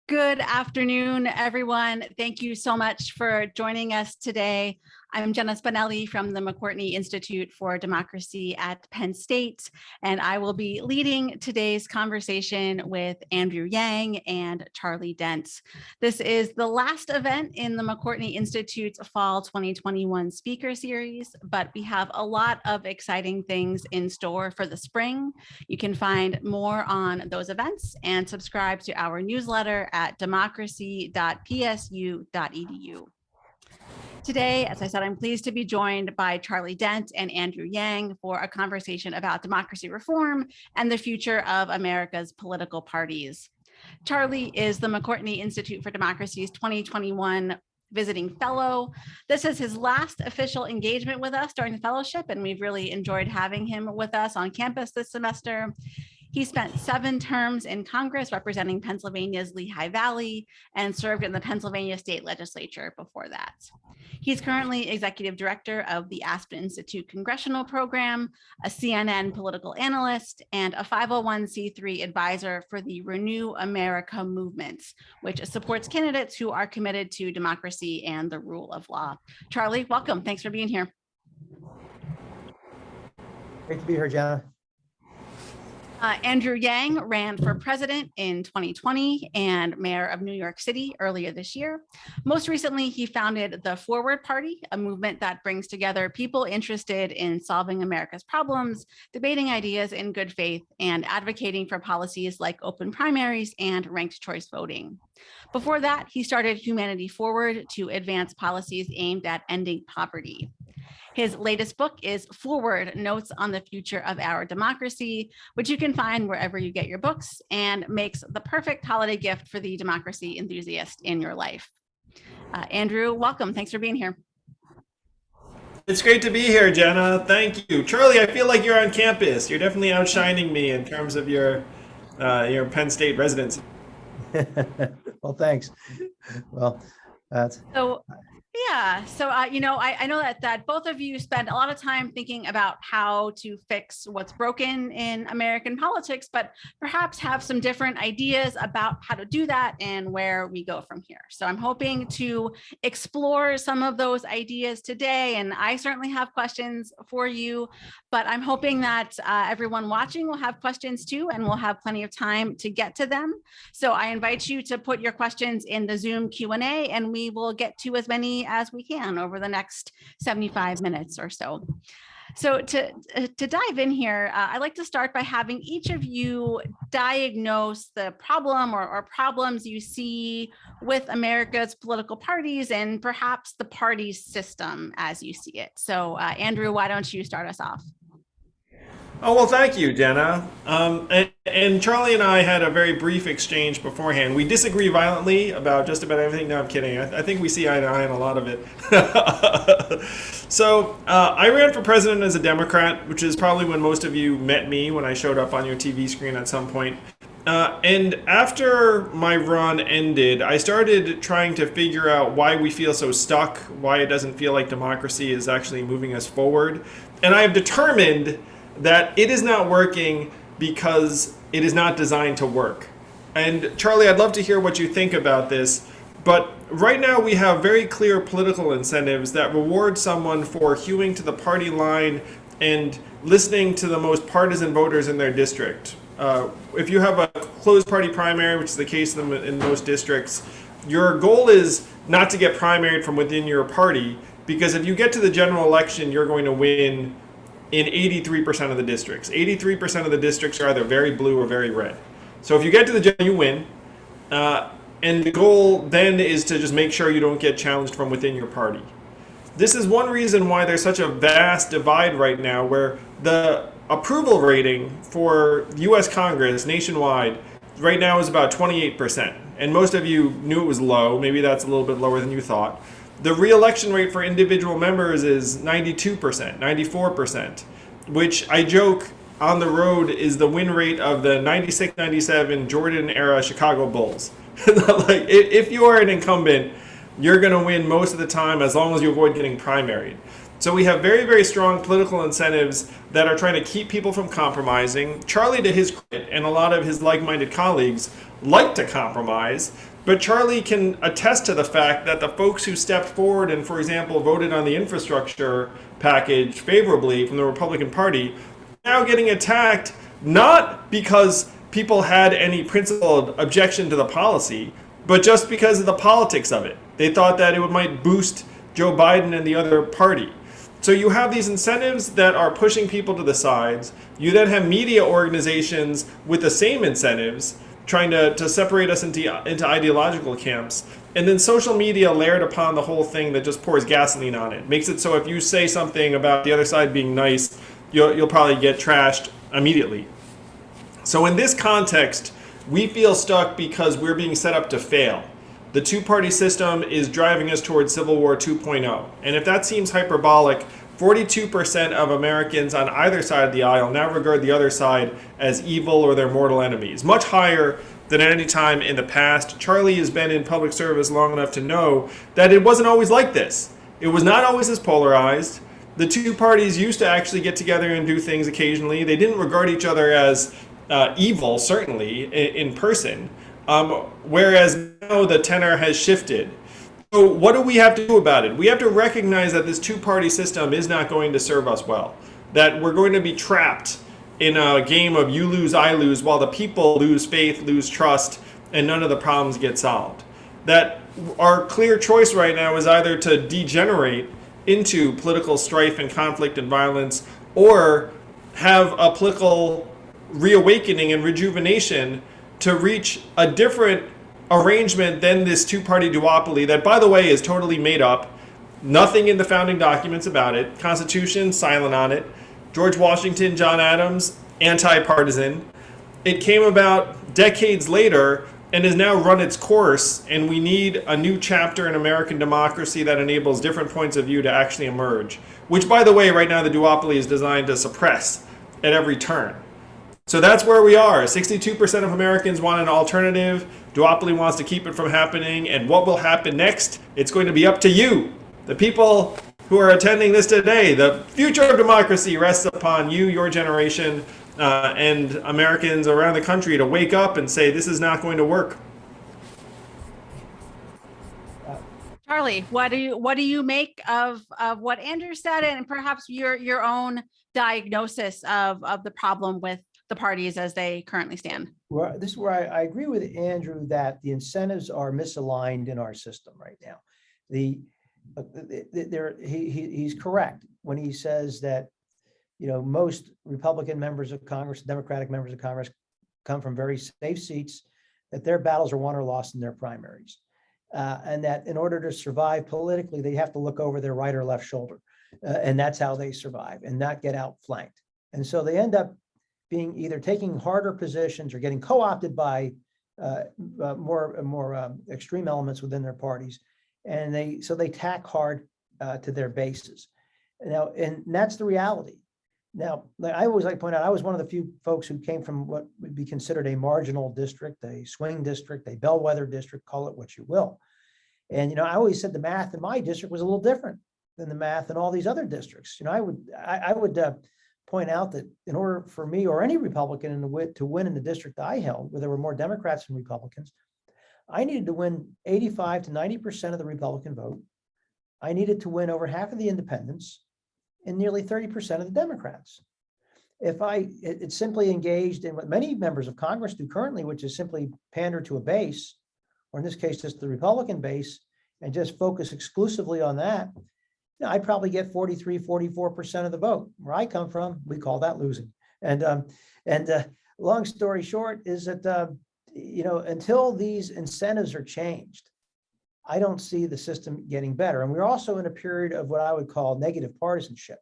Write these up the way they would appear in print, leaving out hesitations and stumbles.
Good afternoon, everyone. Thank you so much for joining us today. I'm Jenna Spinelle from the McCourtney Institute for Democracy at Penn State, and I will be leading today's conversation with Andrew Yang and Charlie Dent. This is the last event in the McCourtney Institute's Fall 2021 Speaker Series, but we have a lot of exciting things in store for the spring. You can find more on those events and subscribe to our newsletter at democracy.psu.edu. Today, as I said, I'm pleased to be joined by Charlie Dent and Andrew Yang for a conversation about democracy reform and the future of America's political parties. Charlie is the McCourtney Institute for Democracy's 2021 visiting fellow. This is his last official engagement with us during the fellowship, and we've really enjoyed having him with us on campus this semester. He spent 7 terms in Congress representing Pennsylvania's Lehigh Valley and served in the Pennsylvania state legislature before that. He's currently executive director of the Aspen Institute Congressional Program, a CNN political analyst, and a 501c3 advisor for the Renew America movement, which supports candidates who are committed to democracy and the rule of law. Charlie, welcome. Thanks for being here. Great to be here, Jenna. Andrew Yang ran for president in 2020 and mayor of New York City earlier this year. Most recently, he founded the Forward Party, a movement that brings together people interested in solving America's problems, debating ideas in good faith, and advocating for policies like open primaries and ranked choice voting. Before that, he started Humanity Forward to advance policies aimed at ending poverty. His latest book is Forward: Notes on the Future of Our Democracy, which you can find wherever you get your books and makes the perfect holiday gift for the democracy enthusiast in your life. Andrew, welcome. Thanks for being here. It's great to be here, Jenna. Thank you. Charlie, I feel like you're on campus. You're definitely outshining me in terms of your Penn State residency. Well, thanks. Well, that's... Yeah, so I know that both of you spend a lot of time thinking about how to fix what's broken in American politics, but perhaps have some different ideas about how to do that and where we go from here. So I'm hoping to explore some of those ideas today, and I certainly have questions for you, but I'm hoping that everyone watching will have questions too, and we'll have plenty of time to get to them. So I invite you to put your questions in the Zoom Q&A, and we will get to as many as we can over the next 75 minutes or so. So to dive in here, I'd like to start by having each of you diagnose the problem or problems you see with America's political parties and perhaps the party system as you see it. So Andrew, why don't you start us off? Oh, well, thank you, Jenna. And Charlie and I had a very brief exchange beforehand. We disagree violently about just about everything. No, I'm kidding. I think we see eye to eye on a lot of it. So I ran for president as a Democrat, which is probably when most of you met me, when I showed up on your TV screen at some point. And after my run ended, I started trying to figure out why we feel so stuck, why it doesn't feel like democracy is actually moving us forward. And I have determined that it is not working because it is not designed to work. And Charlie, I'd love to hear what you think about this, but right now we have very clear political incentives that reward someone for hewing to the party line and listening to the most partisan voters in their district. If you have a closed party primary, which is the case in most districts, your goal is not to get primaried from within your party, because if you get to the general election, you're going to win in 83% of the districts. 83% of the districts are either very blue or very red. So if you get to the general, you win. And the goal then is to just make sure you don't get challenged from within your party. This is one reason why there's such a vast divide right now, where the approval rating for U.S. Congress nationwide right now is about 28%. And most of you knew it was low. Maybe that's a little bit lower than you thought. The re-election rate for individual members is 92%, 94%, which I joke on the road is the win rate of the 96-97 Jordan-era Chicago Bulls. Like, if you are an incumbent, you're going to win most of the time as long as you avoid getting primaried. So we have very, very strong political incentives that are trying to keep people from compromising. Charlie, to his credit, and a lot of his like-minded colleagues like to compromise. But Charlie can attest to the fact that the folks who stepped forward and, for example, voted on the infrastructure package favorably from the Republican Party are now getting attacked, not because people had any principled objection to the policy, but just because of the politics of it. They thought that it might boost Joe Biden and the other party. So you have these incentives that are pushing people to the sides. You then have media organizations with the same incentives trying to separate us into ideological camps. And then social media layered upon the whole thing that just pours gasoline on it. Makes it so if you say something about the other side being nice, you'll probably get trashed immediately. So in this context, we feel stuck because we're being set up to fail. The two-party system is driving us towards Civil War 2.0. And if that seems hyperbolic, 42% of Americans on either side of the aisle now regard the other side as evil or their mortal enemies, much higher than at any time in the past. Charlie has been in public service long enough to know that it wasn't always like this. It was not always as polarized. The two parties used to actually get together and do things occasionally. They didn't regard each other as evil, certainly, in person. Whereas now the tenor has shifted. So what do we have to do about it? We have to recognize that this two-party system is not going to serve us well. That we're going to be trapped in a game of you lose, I lose, while the people lose faith, lose trust, and none of the problems get solved. That our clear choice right now is either to degenerate into political strife and conflict and violence, or have a political reawakening and rejuvenation to reach a different arrangement than this two-party duopoly that, by the way, is totally made up. Nothing in the founding documents about it. Constitution, silent on it. George Washington, John Adams, anti-partisan. It came about decades later and has now run its course, and we need a new chapter in American democracy that enables different points of view to actually emerge, which, by the way, right now the duopoly is designed to suppress at every turn. So that's where we are. 62% of Americans want an alternative. Duopoly wants to keep it from happening. And what will happen next? It's going to be up to you, the people who are attending this today. The future of democracy rests upon you, your generation, and Americans around the country to wake up and say, this is not going to work. Charlie, what do you make of what Andrew said, and perhaps your own diagnosis of the problem with the parties as they currently stand? Well, this is where I agree with Andrew that the incentives are misaligned in our system right now. He's correct when he says that, most Republican members of Congress, Democratic members of Congress come from very safe seats, that their battles are won or lost in their primaries. And that in order to survive politically, they have to look over their right or left shoulder. And that's how they survive and not get outflanked. And so they end up being either taking harder positions or getting co-opted by more extreme elements within their parties, and they tack hard to their bases. Now, and that's the reality. Now, I always like to point out, I was one of the few folks who came from what would be considered a marginal district, a swing district, a bellwether district, call it what you will. And I always said the math in my district was a little different than the math in all these other districts. I would point out that in order for me or any Republican to win in the district I held, where there were more Democrats than Republicans, I needed to win 85 to 90% of the Republican vote. I needed to win over half of the independents and nearly 30% of the Democrats. If it simply engaged in what many members of Congress do currently, which is simply pander to a base, or in this case, just the Republican base, and just focus exclusively on that, I'd probably get 43, 44% of the vote. Where I come from, we call that losing. And long story short is that, until these incentives are changed, I don't see the system getting better. And we're also in a period of what I would call negative partisanship.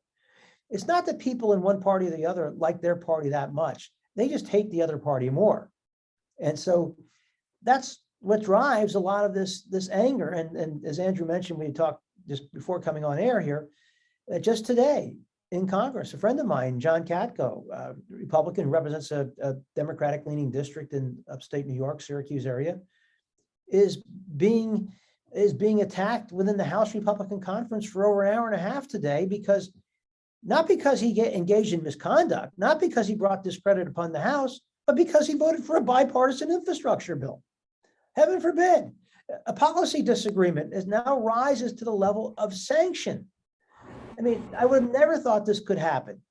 It's not that people in one party or the other like their party that much. They just hate the other party more. And so that's what drives a lot of this anger. And as Andrew mentioned, we talked just before coming on air here, just today in Congress, a friend of mine, John Katko, Republican, who represents a Democratic-leaning district in upstate New York, Syracuse area, is being attacked within the House Republican Conference for over an hour and a half today, not because he engaged in misconduct, not because he brought discredit upon the House, but because he voted for a bipartisan infrastructure bill. Heaven forbid. A policy disagreement is now rises to the level of sanction. I mean, I would have never thought this could happen.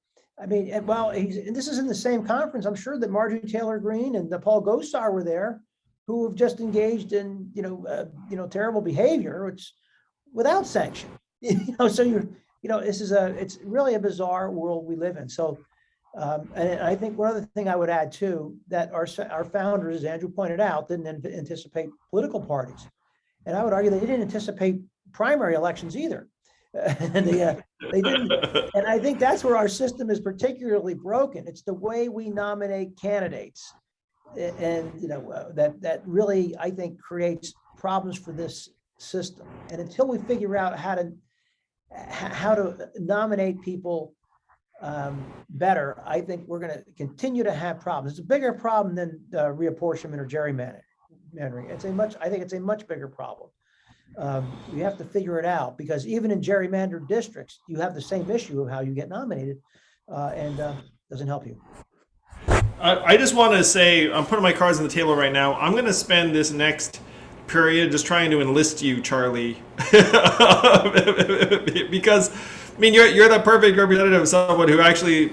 I mean, and this is in the same conference. I'm sure that Marjorie Taylor Greene and Paul Gosar were there, who have just engaged in, terrible behavior, which without sanction. So it's really a bizarre world we live in. So, and I think one other thing I would add too, that our founders, as Andrew pointed out, didn't anticipate political parties, and I would argue they didn't anticipate primary elections either. And they didn't. And I think that's where our system is particularly broken. It's the way we nominate candidates, and that really, I think, creates problems for this system. And until we figure out how to nominate people better, I think we're going to continue to have problems. It's a bigger problem than reapportionment or gerrymandering. I think it's a much bigger problem. You have to figure it out, because even in gerrymandered districts, you have the same issue of how you get nominated, and doesn't help you. I just want to say, I'm putting my cards on the table right now. I'm going to spend this next period just trying to enlist you, Charlie, because I mean, you're the perfect representative of someone who actually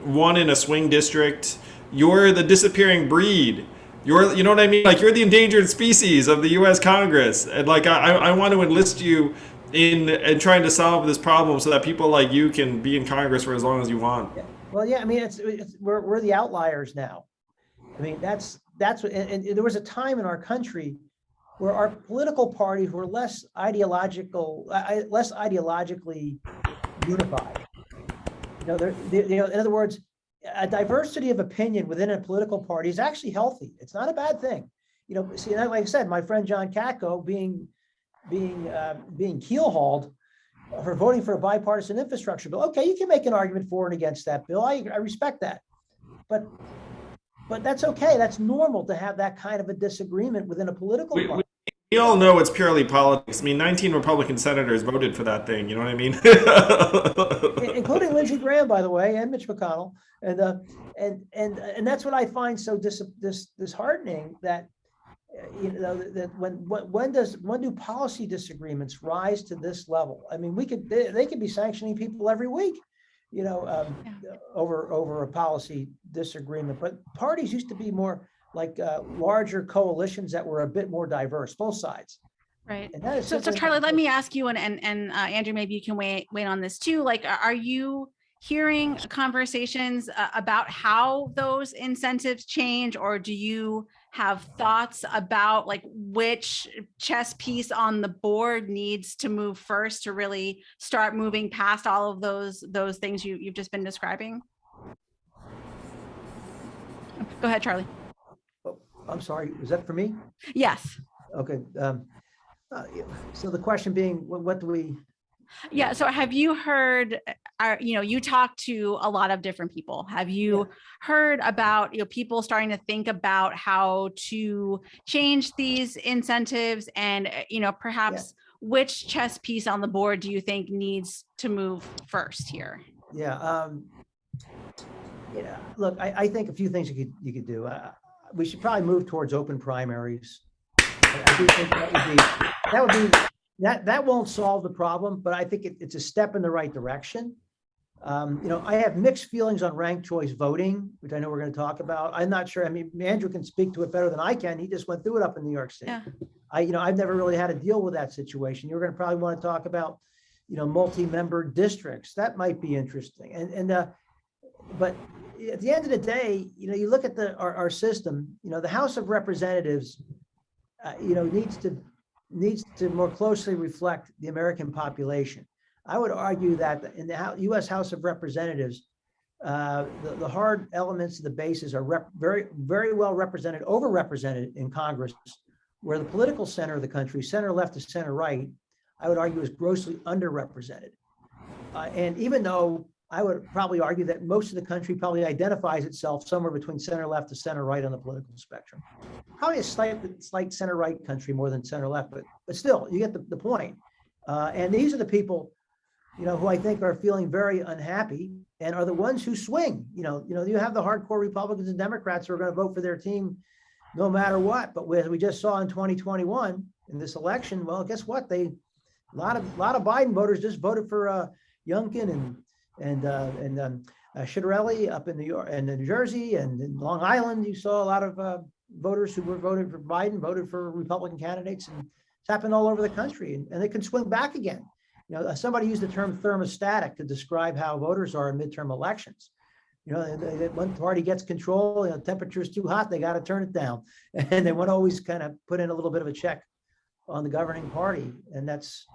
won in a swing district. You're the disappearing breed. You know what I mean? Like, you're the endangered species of the U.S. Congress, and like I want to enlist you in trying to solve this problem so that people like you can be in Congress for as long as you want. Yeah. Well, yeah, I mean, we're the outliers now. I mean, that's what, and there was a time in our country where our political parties were less ideologically unified. In other words, a diversity of opinion within a political party is actually healthy. It's not a bad thing. See, like I said, my friend John Katko being keel-hauled for voting for a bipartisan infrastructure bill. Okay, you can make an argument for and against that bill. I respect that, but that's okay. That's normal to have that kind of a disagreement within a political party. We all know it's purely politics. I mean, 19 Republican senators voted for that thing. You know what I mean? Including Lindsey Graham, by the way, and Mitch McConnell, and that's what I find so disheartening. That that when do policy disagreements rise to this level? I mean, they could be sanctioning people every week, over a policy disagreement. But parties used to be more like larger coalitions that were a bit more diverse, both sides. Right. And that is so Charlie, let me ask you, and Andrew, maybe you can weigh on this too. Like, are you hearing conversations about how those incentives change, or do you have thoughts about like which chess piece on the board needs to move first to really start moving past all of those things you've just been describing? Go ahead, Charlie. I'm sorry, was that for me? Yes. Okay. So the question being, what do we? Yeah. So have you heard, you talk to a lot of different people. Have you heard about, people starting to think about how to change these incentives, and, perhaps which chess piece on the board do you think needs to move first here? Yeah. Look, I think a few things you could do. We should probably move towards open primaries. I do think that won't solve the problem, but I think it's a step in the right direction. I have mixed feelings on ranked choice voting, which I know we're going to talk about. I'm not sure. I mean, Andrew can speak to it better than I can. He just went through it up in New York State. Yeah. I've never really had to deal with that situation. You're going to probably want to talk about, multi-member districts. That might be interesting. But at the end of the day, you look at our system. The House of Representatives, needs to more closely reflect the American population. I would argue that in the U.S. House of Representatives, the hard elements of the bases are very, very well represented, overrepresented in Congress, where the political center of the country, center left to center right, I would argue is grossly underrepresented. And even though I would probably argue that most of the country probably identifies itself somewhere between center left to center right on the political spectrum. Probably a slight center right country more than center left, but still, you get the point. And these are the people, who I think are feeling very unhappy and are the ones who swing. You have the hardcore Republicans and Democrats who are going to vote for their team, no matter what. But as we just saw in 2021 in this election, well, guess what? A lot of Biden voters just voted for Youngkin and Ciattarelli up in New York and New Jersey and in Long Island. You saw a lot of voters who were voted for Biden, voted for Republican candidates, and it's happened all over the country. And they can swing back again. You know, somebody used the term thermostatic to describe how voters are in midterm elections. You know, one party gets control, you know, temperature's too hot, they got to turn it down. And they want to always kind of put in a little bit of a check on the governing party. And that's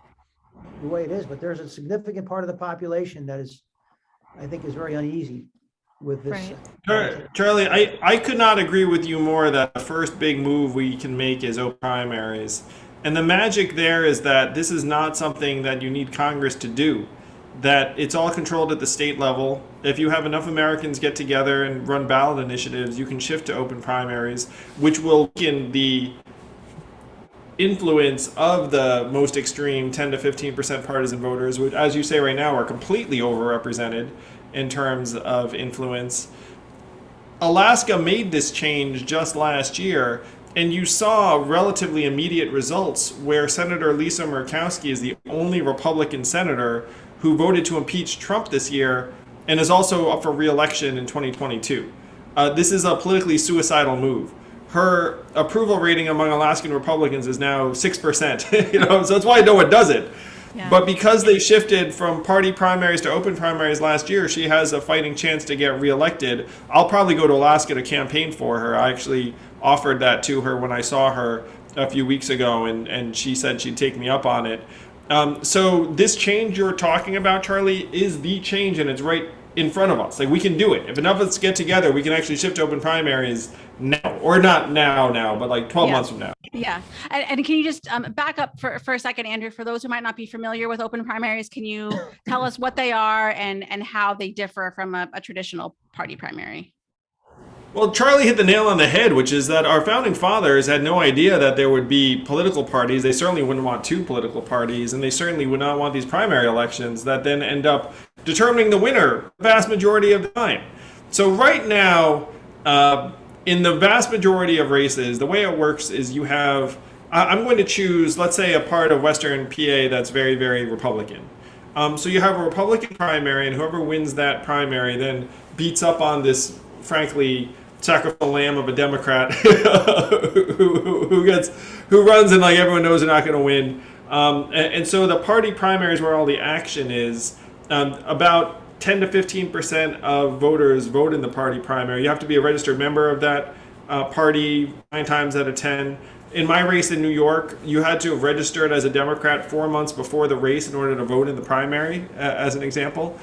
the way it is. But there's a significant part of the population that is, I think, is very uneasy with this. Right. Charlie, I could not agree with you more that the first big move we can make is open primaries. And the magic there is that this is not something that you need Congress to do, that it's all controlled at the state level. If you have enough Americans get together and run ballot initiatives, you can shift to open primaries, which will weaken the influence of the most extreme 10 to 15% partisan voters, which, as you say right now, are completely overrepresented in terms of influence. Alaska made this change just last year, and you saw relatively immediate results where Senator Lisa Murkowski is the only Republican senator who voted to impeach Trump this year and is also up for re-election in 2022. This is a politically suicidal move. Her approval rating among Alaskan Republicans is now 6%. You know, so that's why no one does it. Yeah. But because they shifted from party primaries to open primaries last year, she has a fighting chance to get reelected. I'll probably go to Alaska to campaign for her. I actually offered that to her when I saw her a few weeks ago, and she said she'd take me up on it. So this change you're talking about, Charlie, is the change, and it's right in front of us. Like, we can do it. If enough of us get together, we can actually shift to open primaries now, or not now, but like 12 months from now. Yeah. And can you just back up for a second, Andrew, for those who might not be familiar with open primaries, can you tell us what they are and how they differ from a traditional party primary? Well, Charlie hit the nail on the head, which is that our founding fathers had no idea that there would be political parties. They certainly wouldn't want two political parties, and they certainly would not want these primary elections that then end up determining the winner the vast majority of the time. So right now, in the vast majority of races, the way it works is you have, I'm going to choose, let's say, a part of Western PA that's very, very Republican. So you have a Republican primary, and whoever wins that primary then beats up on this, frankly, sacrificial lamb of a Democrat who runs and like everyone knows they're not going to win. And so the party primary is where all the action is. About 10 to 15% of voters vote in the party primary. You have to be a registered member of that party 9 times out of 10. In my race in New York, you had to have registered as a Democrat 4 months before the race in order to vote in the primary, as an example.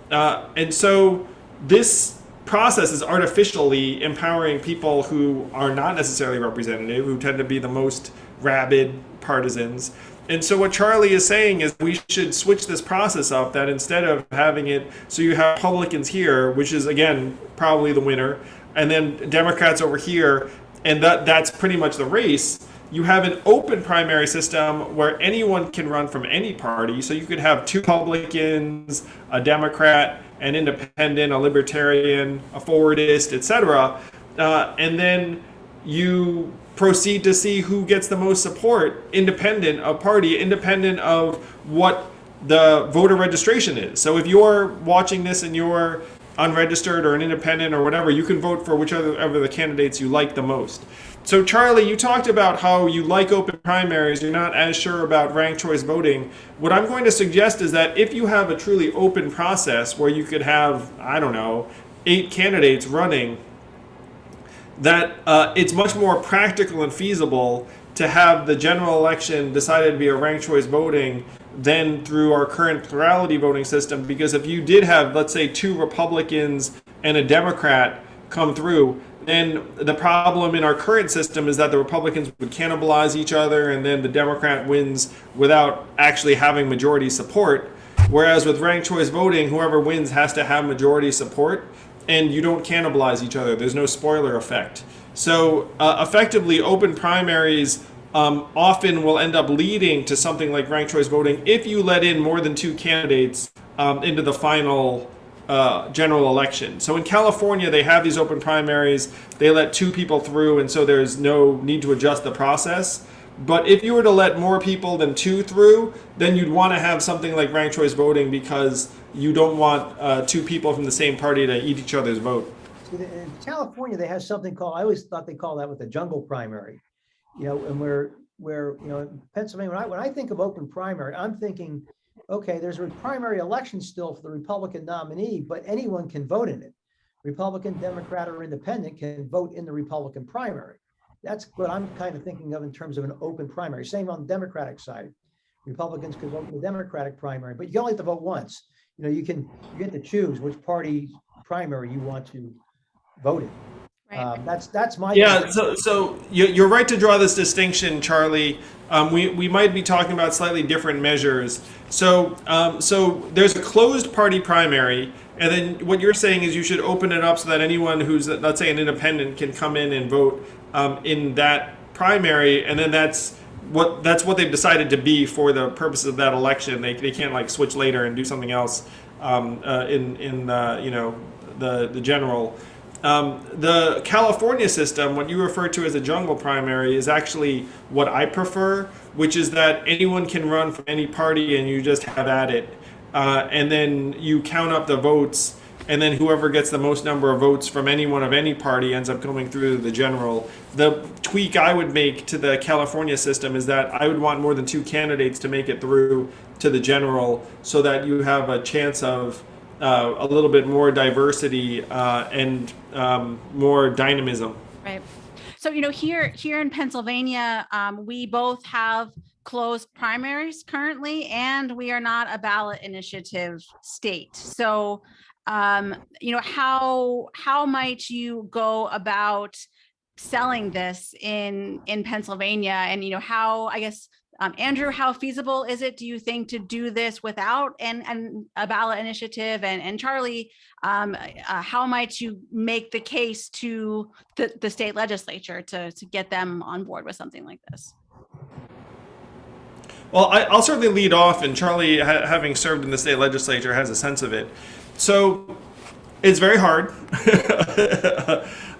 And so this process is artificially empowering people who are not necessarily representative, who tend to be the most rabid partisans. And so what Charlie is saying is we should switch this process up, that instead of having it so you have Republicans here, which is, again, probably the winner, and then Democrats over here, and that's pretty much the race, you have an open primary system where anyone can run from any party. So you could have 2 Republicans, a Democrat, an independent, a libertarian, a forwardist, etc. And then you proceed to see who gets the most support, independent of party, independent of what the voter registration is. So if you're watching this and you're unregistered or an independent or whatever, you can vote for whichever of the candidates you like the most. So Charlie, you talked about how you like open primaries, you're not as sure about ranked choice voting. What I'm going to suggest is that if you have a truly open process where you could have, 8 candidates running, that it's much more practical and feasible to have the general election decided to be a ranked choice voting than through our current plurality voting system. Because if you did have, let's say, 2 Republicans and a Democrat come through, then the problem in our current system is that the Republicans would cannibalize each other, and then the Democrat wins without actually having majority support. Whereas with ranked choice voting, whoever wins has to have majority support, and you don't cannibalize each other. There's no spoiler effect. So effectively, open primaries often will end up leading to something like ranked choice voting if you let in more than 2 candidates into the final general election. So in California, they have these open primaries. They let 2 people through, and so there's no need to adjust the process. But if you were to let more people than 2 through, then you'd want to have something like ranked choice voting, because you don't want 2 people from the same party to eat each other's vote. In California, they have something called, I always thought they call that with the jungle primary, and where in Pennsylvania, when I think of open primary, I'm thinking, okay, there's a primary election still for the Republican nominee, but anyone can vote in it. Republican, Democrat, or Independent can vote in the Republican primary. That's what I'm kind of thinking of in terms of an open primary. Same on the Democratic side. Republicans could vote in the Democratic primary, but you only have to vote once. You get to choose which party primary you want to vote in. Right. That's my So you're right to draw this distinction, Charlie. We might be talking about slightly different measures. So there's a closed party primary, and then what you're saying is you should open it up so that anyone who's, let's say, an independent can come in and vote in that primary, and then that's what they've decided to be for the purposes of that election. They can't like switch later and do something else in the general. The California system, what you refer to as a jungle primary, is actually what I prefer, which is that anyone can run from any party and you just have at it. And then you count up the votes, and then whoever gets the most number of votes from anyone of any party ends up going through the general. The tweak I would make to the California system is that I would want more than 2 candidates to make it through to the general, so that you have a chance of a little bit more diversity and more dynamism. Right. So, here in Pennsylvania, we both have closed primaries currently, and we are not a ballot initiative state. So, how might you go about selling this in Pennsylvania? And, how, I guess, Andrew, how feasible is it, do you think, to do this without and a ballot initiative? And Charlie, how might you make the case to the state legislature to get them on board with something like this? Well, I'll certainly lead off, and Charlie, having served in the state legislature, has a sense of it. So it's very hard.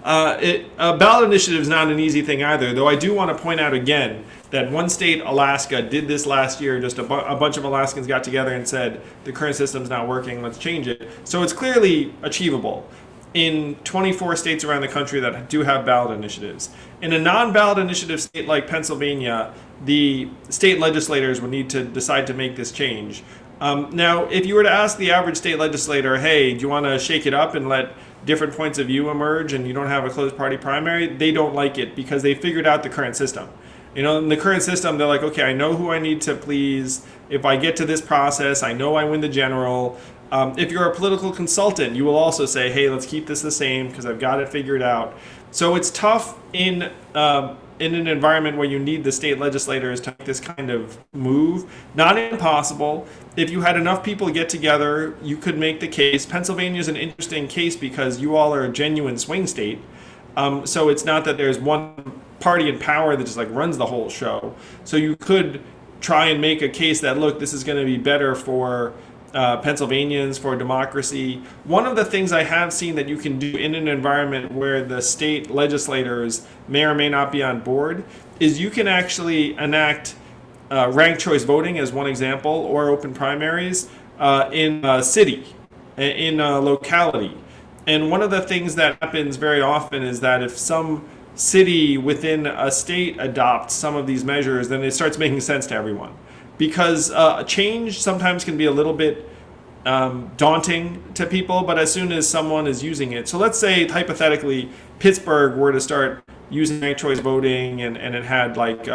A ballot initiative is not an easy thing either, though I do want to point out again that one state, Alaska, did this last year. Just a bunch of Alaskans got together and said, the current system's not working, let's change it. So it's clearly achievable in 24 states around the country that do have ballot initiatives. In a non-ballot initiative state like Pennsylvania, the state legislators would need to decide to make this change. Now, if you were to ask the average state legislator, hey, do you want to shake it up and let different points of view emerge and you don't have a closed party primary, they don't like it because they figured out the current system. In the current system, they're like, okay, I know who I need to please. If I get to this process, I know I win the general. If you're a political consultant, you will also say, hey, let's keep this the same because I've got it figured out. So it's tough in an environment where you need the state legislators to make this kind of move. Not impossible. If you had enough people get together, you could make the case. Pennsylvania is an interesting case because you all are a genuine swing state. So it's not that there's one party in power that just like runs the whole show. So you could try and make a case that, look, this is going to be better for Pennsylvanians, for democracy. One of the things I have seen that you can do in an environment where the state legislators may or may not be on board is you can actually enact ranked choice voting as one example, or open primaries in a city, in a locality. And one of the things that happens very often is that if some city within a state adopts some of these measures, then it starts making sense to everyone. Because change sometimes can be a little bit daunting to people, but as soon as someone is using it. So let's say, hypothetically, Pittsburgh were to start using ranked choice voting and it had like,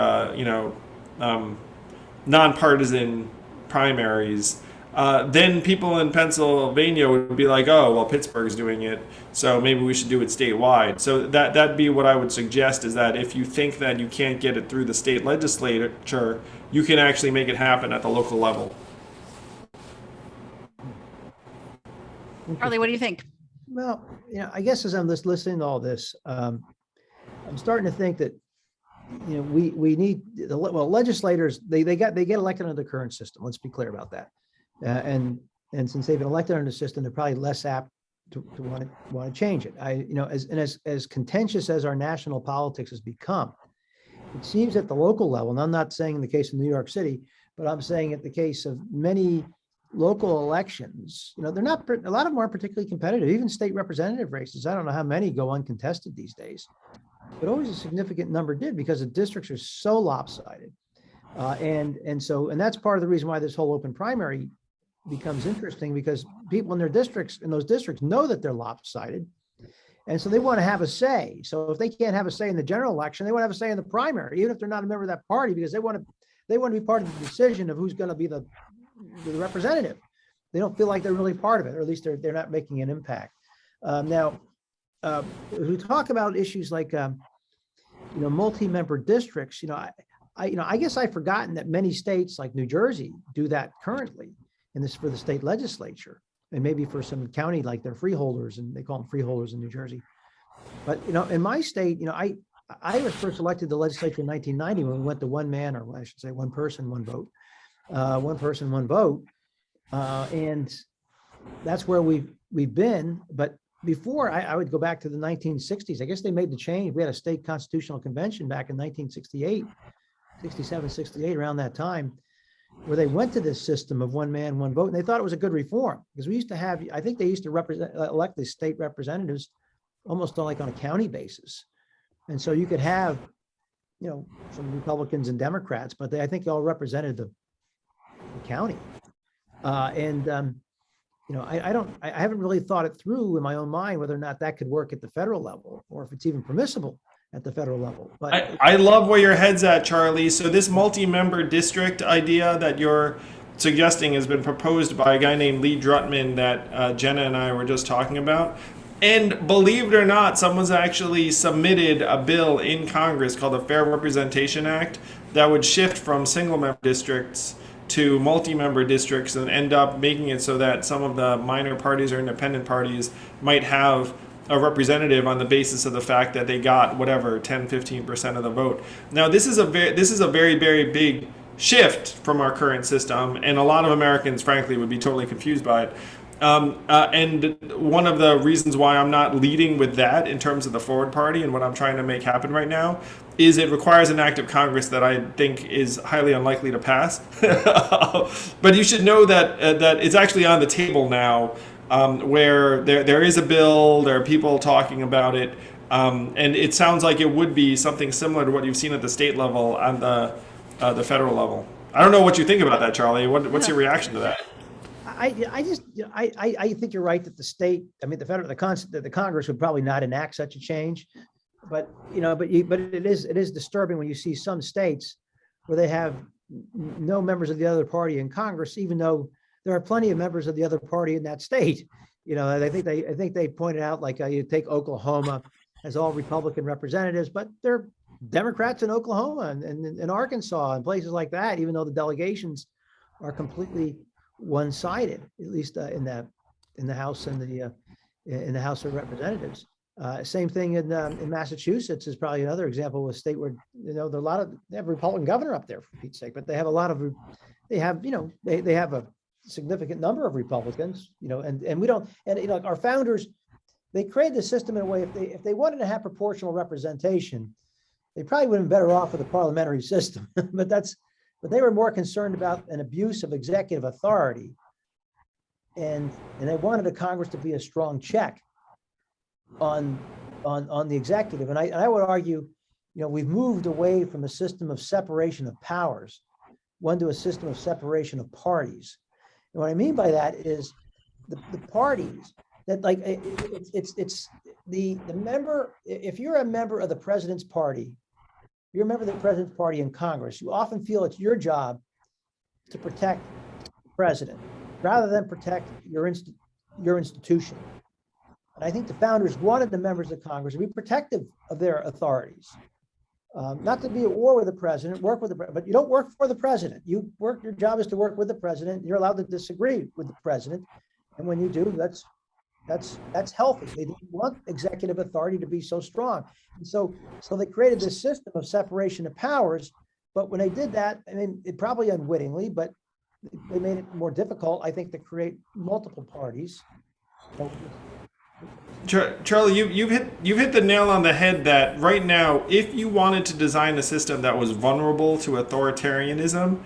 nonpartisan primaries. Then people in Pennsylvania would be like, oh, well, Pittsburgh's doing it, so maybe we should do it statewide. So that'd be what I would suggest, is that if you think that you can't get it through the state legislature, you can actually make it happen at the local level. Charlie, what do you think? Well, I guess as I'm just listening to all this, I'm starting to think that we need legislators. They get elected under the current system. Let's be clear about that. And And since they've been elected under the system, they're probably less apt to want to change it. As contentious as our national politics has become, it seems at the local level, and I'm not saying in the case of New York City, but I'm saying at the case of many local elections, they're not, a lot of them aren't particularly competitive, even state representative races. I don't know how many go uncontested these days, but always a significant number did, because the districts are so lopsided. And that's part of the reason why this whole open primary becomes interesting, because people in those districts know that they're lopsided. And so they want to have a say. So if they can't have a say in the general election, they want to have a say in the primary, even if they're not a member of that party, because they want to be part of the decision of who's going to be the representative. They don't feel like they're really part of it, or at least they're not making an impact. Now, we talk about issues like multi-member districts. I guess I've forgotten that many states like New Jersey do that currently for the state legislature, and maybe for some county like they're freeholders, and they call them freeholders in New Jersey. But in my state, I was first elected to the legislature in 1990 when we went to one man, or I should say one person, one vote, and that's where we've been. But before, I would go back to the 1960s. I guess they made the change. We had a state constitutional convention back in 1968, 67, 68, around that time, where they went to this system of one man, one vote, and they thought it was a good reform, because we used to have, I think they used to elect the state representatives almost on a county basis. And so you could have, some Republicans and Democrats, but I think they all represented the county. I haven't really thought it through in my own mind whether or not that could work at the federal level, or if it's even permissible at the federal level. But I love where your head's at, Charlie. So this multi-member district idea that you're suggesting has been proposed by a guy named Lee Drutman that Jenna and I were just talking about. And believe it or not, someone's actually submitted a bill in Congress called the Fair Representation Act that would shift from single-member districts to multi-member districts and end up making it so that some of the minor parties or independent parties might have a representative on the basis of the fact that they got whatever 10-15% of the vote. Now this is a very, very big shift from our current system, and a lot of Americans frankly would be totally confused by it. And one of the reasons why I'm not leading with that in terms of the Forward Party and what I'm trying to make happen right now is it requires an act of Congress that I think is highly unlikely to pass. But you should know that it's actually on the table now, where there is a bill, there are people talking about it, and it sounds like it would be something similar to what you've seen at the state level on the federal level. I don't know what you think about that, Charlie. What's your reaction to that? I think you're right that the Congress would probably not enact such a change, but it is disturbing when you see some states where they have no members of the other party in Congress, even though there are plenty of members of the other party in that state. I think they pointed out, like you take Oklahoma as all Republican representatives, but they're Democrats in Oklahoma and Arkansas and places like that, even though the delegations are completely one-sided, at least in the House and in the House of Representatives. Same thing in Massachusetts is probably another example of a state where there are they have a Republican governor up there, for Pete's sake, but they have they have a significant number of Republicans, and we don't, and our founders, they created the system in a way, if they wanted to have proportional representation, they probably would have been better off with a parliamentary system. But they were more concerned about an abuse of executive authority, and they wanted a Congress to be a strong check on the executive. And I would argue, we've moved away from a system of separation of powers, to a system of separation of parties. And what I mean by that is the parties that, like, it's the member. If you're a member of the president's party, you're a member of the president's party in Congress, you often feel it's your job to protect the president rather than protect your institution. And I think the founders wanted the members of Congress to be protective of their authorities, not to be at war with the president, but you don't work for the president. Your job is to work with the president. You're allowed to disagree with the president. And when you do, that's healthy. They didn't want executive authority to be so strong. And so they created this system of separation of powers. But when they did that, it probably unwittingly, but they made it more difficult, I think, to create multiple parties. So, Charlie, you've hit the nail on the head that right now, if you wanted to design a system that was vulnerable to authoritarianism,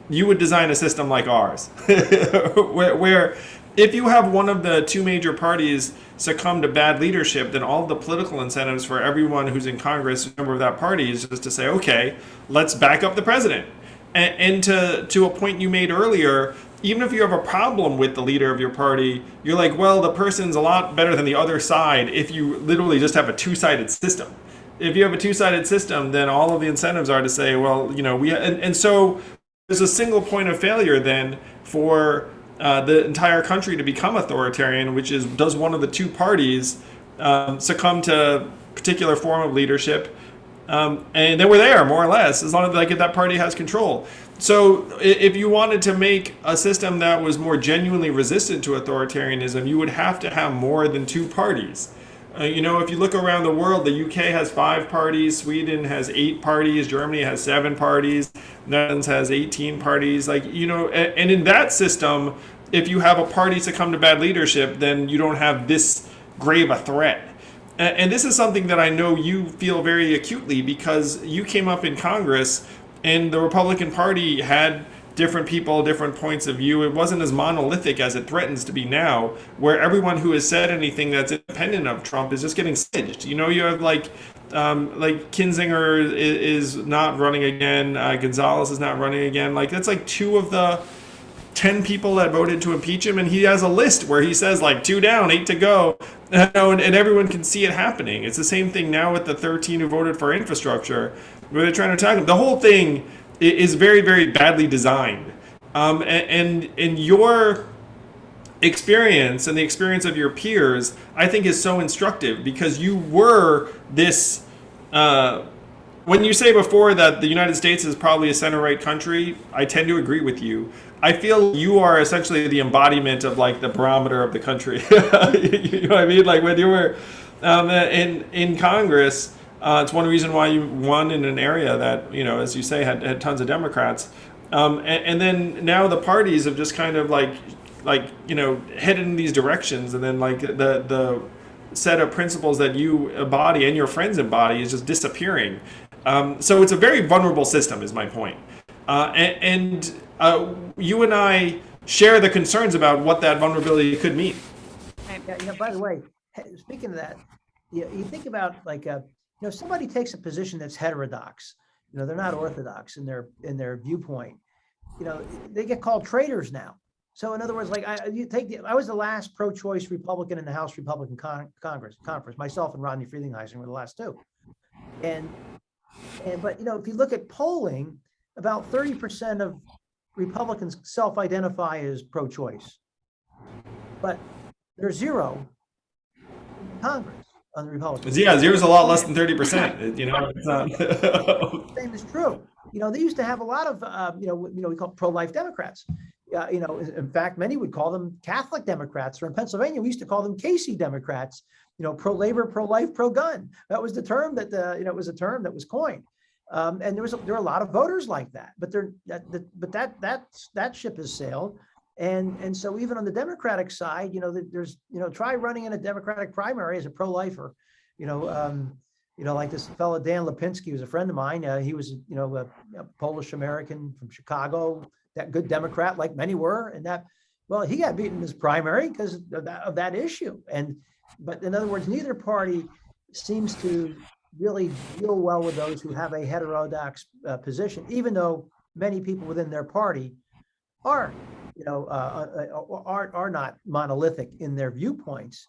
you would design a system like ours, where if you have one of the two major parties succumb to bad leadership, then all the political incentives for everyone who's in Congress, a member of that party, is just to say, okay, let's back up the president. And to a point you made earlier, even if you have a problem with the leader of your party, you're like, well, the person's a lot better than the other side if you literally just have a two-sided system. If you have a two-sided system, then all of the incentives are to say, well, and so there's a single point of failure then for the entire country to become authoritarian, which is, does one of the two parties succumb to a particular form of leadership? And then we're there, more or less, as long as if that party has control. So if you wanted to make a system that was more genuinely resistant to authoritarianism, you would have to have more than two parties. If you look around the world, the UK has 5 parties, Sweden has 8 parties, Germany has 7 parties, Netherlands has 18 parties. And in that system, if you have a party succumb to bad leadership, then you don't have this grave a threat. And this is something that I know you feel very acutely, because you came up in Congress and the Republican Party had different people, different points of view. It wasn't as monolithic as it threatens to be now, where everyone who has said anything that's independent of Trump is just getting singed. You have like Kinzinger is not running again. Gonzalez is not running again. That's like 2 of the 10 people that voted to impeach him, and he has a list where he says 2 down, 8 to go, and everyone can see it happening. It's the same thing now with the 13 who voted for infrastructure, where they're trying to attack him. The whole thing is very, very badly designed. And your experience and the experience of your peers, I think, is so instructive, because you were this. When you say before that the United States is probably a center-right country, I tend to agree with you. I feel you are essentially the embodiment of the barometer of the country. You know what I mean? When you were in Congress, it's one reason why you won in an area that, as you say, had tons of Democrats. And then now the parties have just kind of headed in these directions, and then the set of principles that you embody and your friends embody is just disappearing. So it's a very vulnerable system, is my point. And you and I share the concerns about what that vulnerability could mean. Yeah, by the way, speaking of that, you think about somebody takes a position that's heterodox. They're not orthodox in their viewpoint. They get called traitors now. So in other words, I was the last pro-choice Republican in the House Republican Conference. Myself and Rodney Friedlinghuysen were the last 2. But if you look at polling, about 30% of Republicans self-identify as pro-choice, but there's 0 in Congress on the Republicans. Yeah, 0 is a lot less than 30%. It's not. Same is true. They used to have a lot of we call pro-life Democrats. In fact, many would call them Catholic Democrats, or in Pennsylvania, we used to call them Casey Democrats. Pro-labor, pro-life, pro-gun. That was the term that it was a term that was coined. And there were a lot of voters like that, but that ship has sailed. And so even on the Democratic side, there's try running in a Democratic primary as a pro-lifer. Like this fellow Dan Lipinski, who's a friend of mine. He was a Polish American from Chicago, that good Democrat, like many were, and he got beaten in his primary because of that issue. But in other words, neither party seems to really deal well with those who have a heterodox position, even though many people within their party are not monolithic in their viewpoints,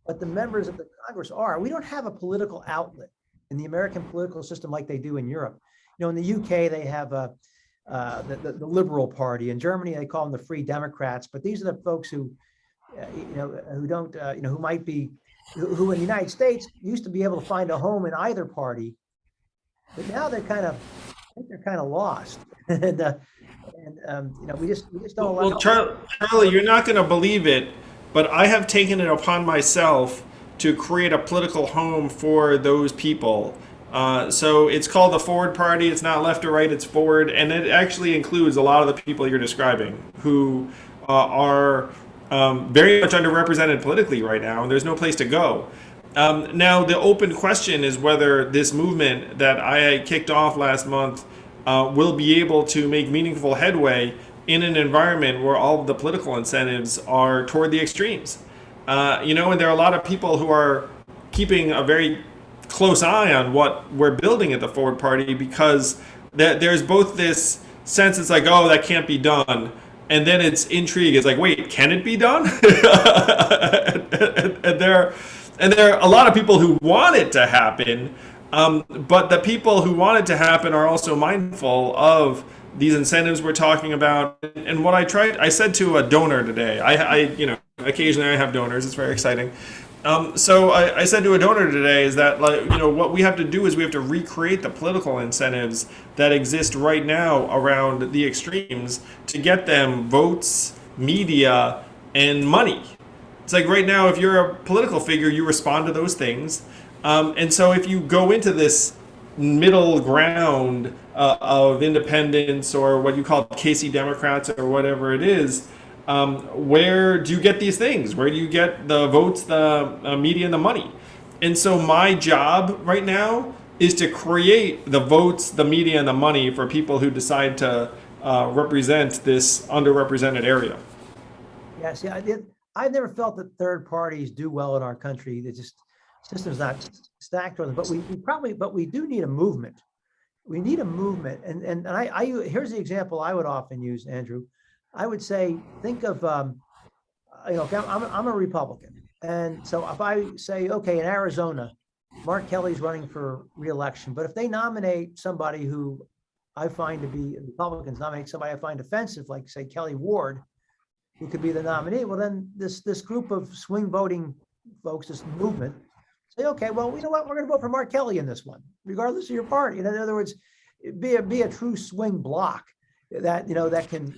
but the members of the Congress are. We don't have a political outlet in the American political system like they do in Europe. In the UK, they have the Liberal Party. In Germany, they call them the Free Democrats. But these are the folks who don't, who might be, who in the United States used to be able to find a home in either party, but now they're kind of lost. And we just don't allow. Well, Charlie, you're not going to believe it, but I have taken it upon myself to create a political home for those people. So it's called the Forward Party. It's not left or right, it's forward. And it actually includes a lot of the people you're describing who are very much underrepresented politically right now, and there's no place to go. Now, the open question is whether this movement that I kicked off last month will be able to make meaningful headway in an environment where all of the political incentives are toward the extremes. And there are a lot of people who are keeping a very close eye on what we're building at the Forward Party, because there's both this sense it's like, oh, that can't be done, and then it's intrigue. It's like, wait, can it be done? and there are a lot of people who want it to happen, but the people who want it to happen are also mindful of these incentives we're talking about. And what I said to a donor today, occasionally I have donors, it's very exciting. So I said to a donor today is that, what we have to do is we have to recreate the political incentives that exist right now around the extremes to get them votes, media, and money. It's like right now, if you're a political figure, you respond to those things. And so if you go into this middle ground of independence, or what you call Casey Democrats, or whatever it is, where do you get these things? Where do you get the votes, the media, and the money? And so my job right now is to create the votes, the media, and the money for people who decide to represent this underrepresented area. Yes, yeah, I've never felt that third parties do well in our country. They just, system's not stacked on them. But we do need a movement. We need a movement. And I here's the example I would often use, Andrew. I would say, think of, I'm a Republican. And so if I say, okay, in Arizona, Mark Kelly's running for re-election, but if they nominate somebody who I find to be, Republicans nominate somebody I find offensive, like say Kelly Ward, who could be the nominee, well then this group of swing voting folks, this movement, say, okay, well, you know what, we're going to vote for Mark Kelly in this one, regardless of your party. In other words, be a true swing block that can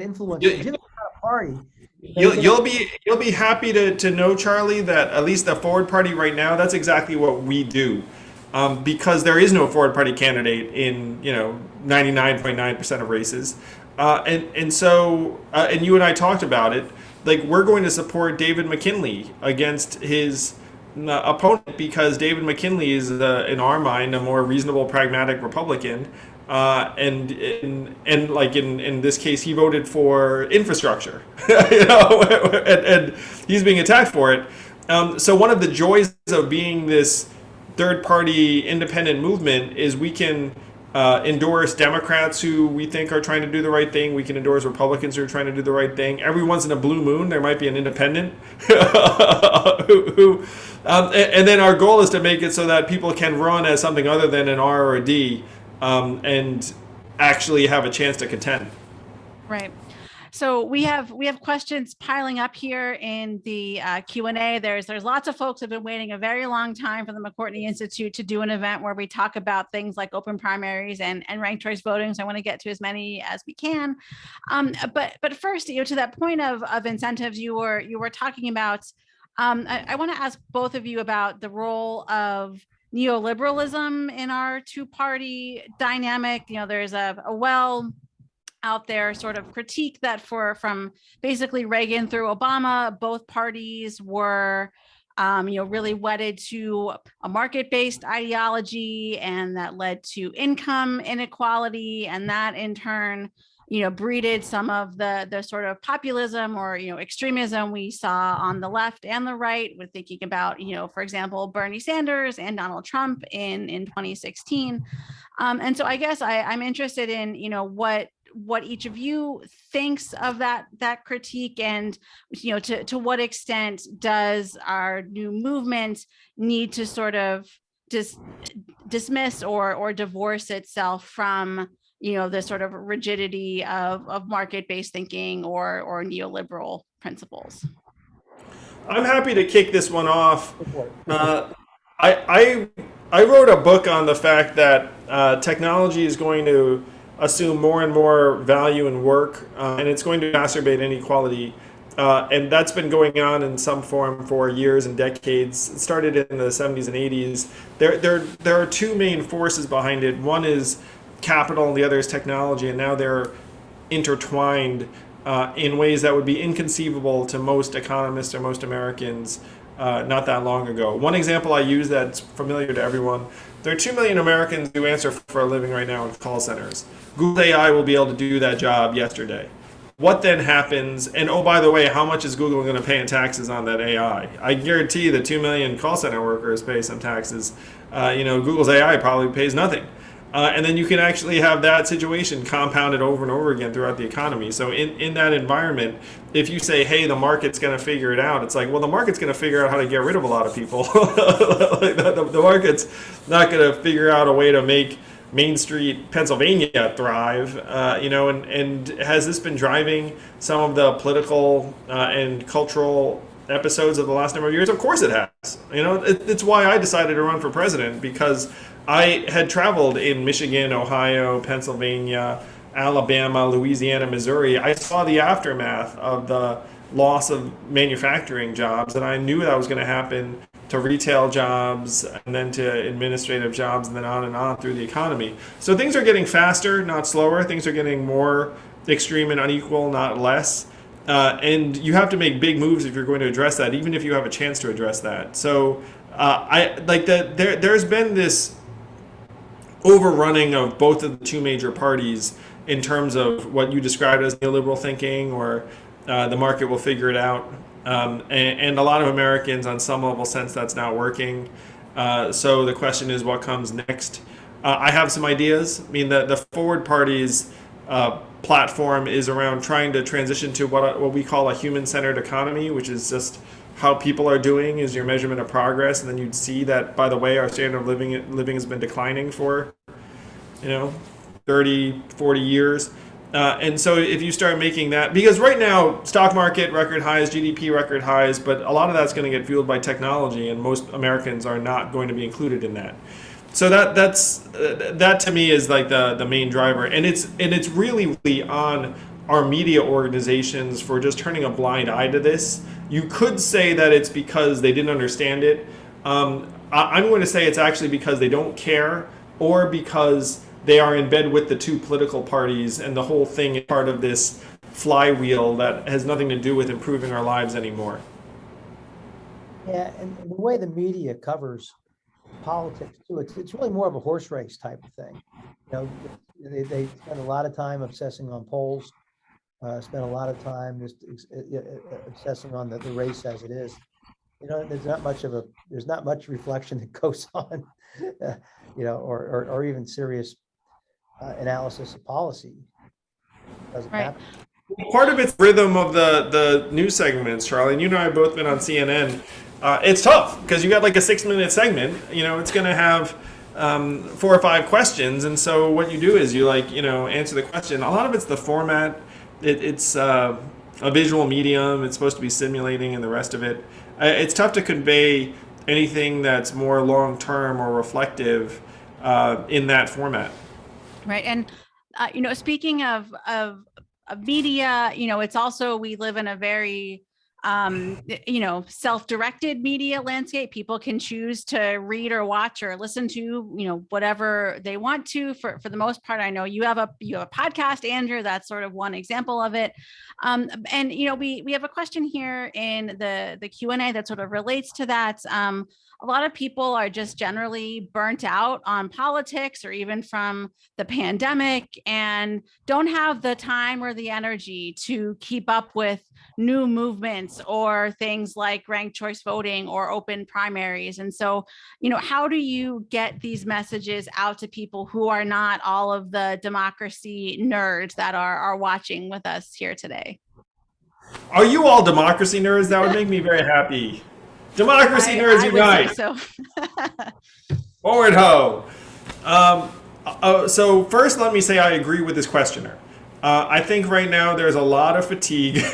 influence the party. You'll be happy to know, Charlie, that at least the Forward Party right now, that's exactly what we do, because there is no Forward Party candidate in 99.9% of races, and so you and I talked about it. Like, we're going to support David McKinley against his opponent, because David McKinley is, in our mind, a more reasonable, pragmatic Republican. And like in this case, he voted for infrastructure, and he's being attacked for it. So one of the joys of being this third-party independent movement is we can endorse Democrats who we think are trying to do the right thing. We can endorse Republicans who are trying to do the right thing. Every once in a blue moon, there might be an independent and then our goal is to make it so that people can run as something other than an R or a D. And actually have a chance to contend. Right. So we have questions piling up here in the Q&A. There's lots of folks who have been waiting a very long time for the McCourtney Institute to do an event where we talk about things like open primaries and ranked choice voting. So I want to get to as many as we can. But first, to that point of incentives you were talking about, I want to ask both of you about the role of neoliberalism in our two-party dynamic. There's a well out there sort of critique that from basically Reagan through Obama, both parties were really wedded to a market-based ideology, and that led to income inequality, and that in turn breeded some of the sort of populism or, extremism we saw on the left and the right. We're thinking about, for example, Bernie Sanders and Donald Trump in 2016. And so I guess I'm interested in, what each of you thinks of that critique, and, to what extent does our new movement need to sort of dismiss or divorce itself from the sort of rigidity of market-based thinking or neoliberal principles. I'm happy to kick this one off. I wrote a book on the fact that technology is going to assume more and more value in work, and it's going to exacerbate inequality And that's been going on in some form for years and decades. It started in the 70s and 80s. There are two main forces behind it. One is capital and the other is technology, and now they're intertwined in ways that would be inconceivable to most economists or most Americans not that long ago. One example I use that's familiar to everyone, there are 2 million Americans who answer for a living right now in call centers. Google AI will be able to do that job yesterday. What then happens, and oh, by the way, how much is Google going to pay in taxes on that AI? I guarantee that 2 million call center workers pay some taxes. Google's AI probably pays nothing. And then you can actually have that situation compounded over and over again throughout the economy. So in that environment, if you say, hey, the market's going to figure it out, it's like, well, the market's going to figure out how to get rid of a lot of people. Like the market's not going to figure out a way to make Main Street, Pennsylvania thrive, and has this been driving some of the political and cultural episodes of the last number of years? Of course it has. It's why I decided to run for president, because I had traveled in Michigan, Ohio, Pennsylvania, Alabama, Louisiana, Missouri. I saw the aftermath of the loss of manufacturing jobs, and I knew that was going to happen to retail jobs and then to administrative jobs and then on through the economy. So things are getting faster, not slower. Things are getting more extreme and unequal, not less. And you have to make big moves if you're going to address that, even if you have a chance to address that. So there's been this overrunning of both of the two major parties in terms of what you described as neoliberal thinking, or the market will figure it out. And a lot of Americans on some level sense that's not working. So the question is, what comes next? I have some ideas. I mean, the Forward Party's platform is around trying to transition to what we call a human-centered economy, which is just how people are doing is your measurement of progress. And then you'd see that, by the way, our standard of living has been declining for 30, 40 years. And so if you start making that, because right now, stock market record highs, GDP record highs, but a lot of that's going to get fueled by technology, and most Americans are not going to be included in that. So that to me is like the main driver, and it's really on our media organizations for just turning a blind eye to this. You could say that it's because they didn't understand it. I'm going to say it's actually because they don't care, or because they are in bed with the two political parties, and the whole thing is part of this flywheel that has nothing to do with improving our lives anymore. Yeah, and the way the media covers politics too, it's really more of a horse race type of thing. They spend a lot of time obsessing on polls, spend a lot of time just obsessing on the race as it is. There's not much reflection that goes on, or even serious analysis of policy. Doesn't happen. Part of it's rhythm of the news segments, Charlie, and you and I have both been on CNN. It's tough because you got like a 6-minute segment. It's going to have 4 or 5 questions, and so what you do is you answer the question. A lot of it's the format. It's a visual medium. It's supposed to be stimulating, and the rest of it. It's tough to convey anything that's more long-term or reflective in that format. Right. And, speaking of media, it's also, we live in a very, self-directed media landscape. People can choose to read or watch or listen to, whatever they want to. For the most part, I know you have a podcast, Andrew. That's sort of one example of it. And we have a question here in the Q&A that sort of relates to that. A lot of people are just generally burnt out on politics, or even from the pandemic, and don't have the time or the energy to keep up with new movements or things like ranked choice voting or open primaries. And so, how do you get these messages out to people who are not all of the democracy nerds that are watching with us here today? Are you all democracy nerds? That would make me very happy. Democracy nerds unite! So. Forward ho! So first, let me say I agree with this questioner. I think right now there's a lot of fatigue, and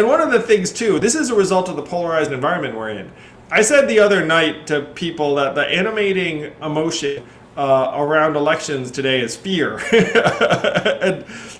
one of the things too, this is a result of the polarized environment we're in. I said the other night to people that the animating emotion around elections today is fear.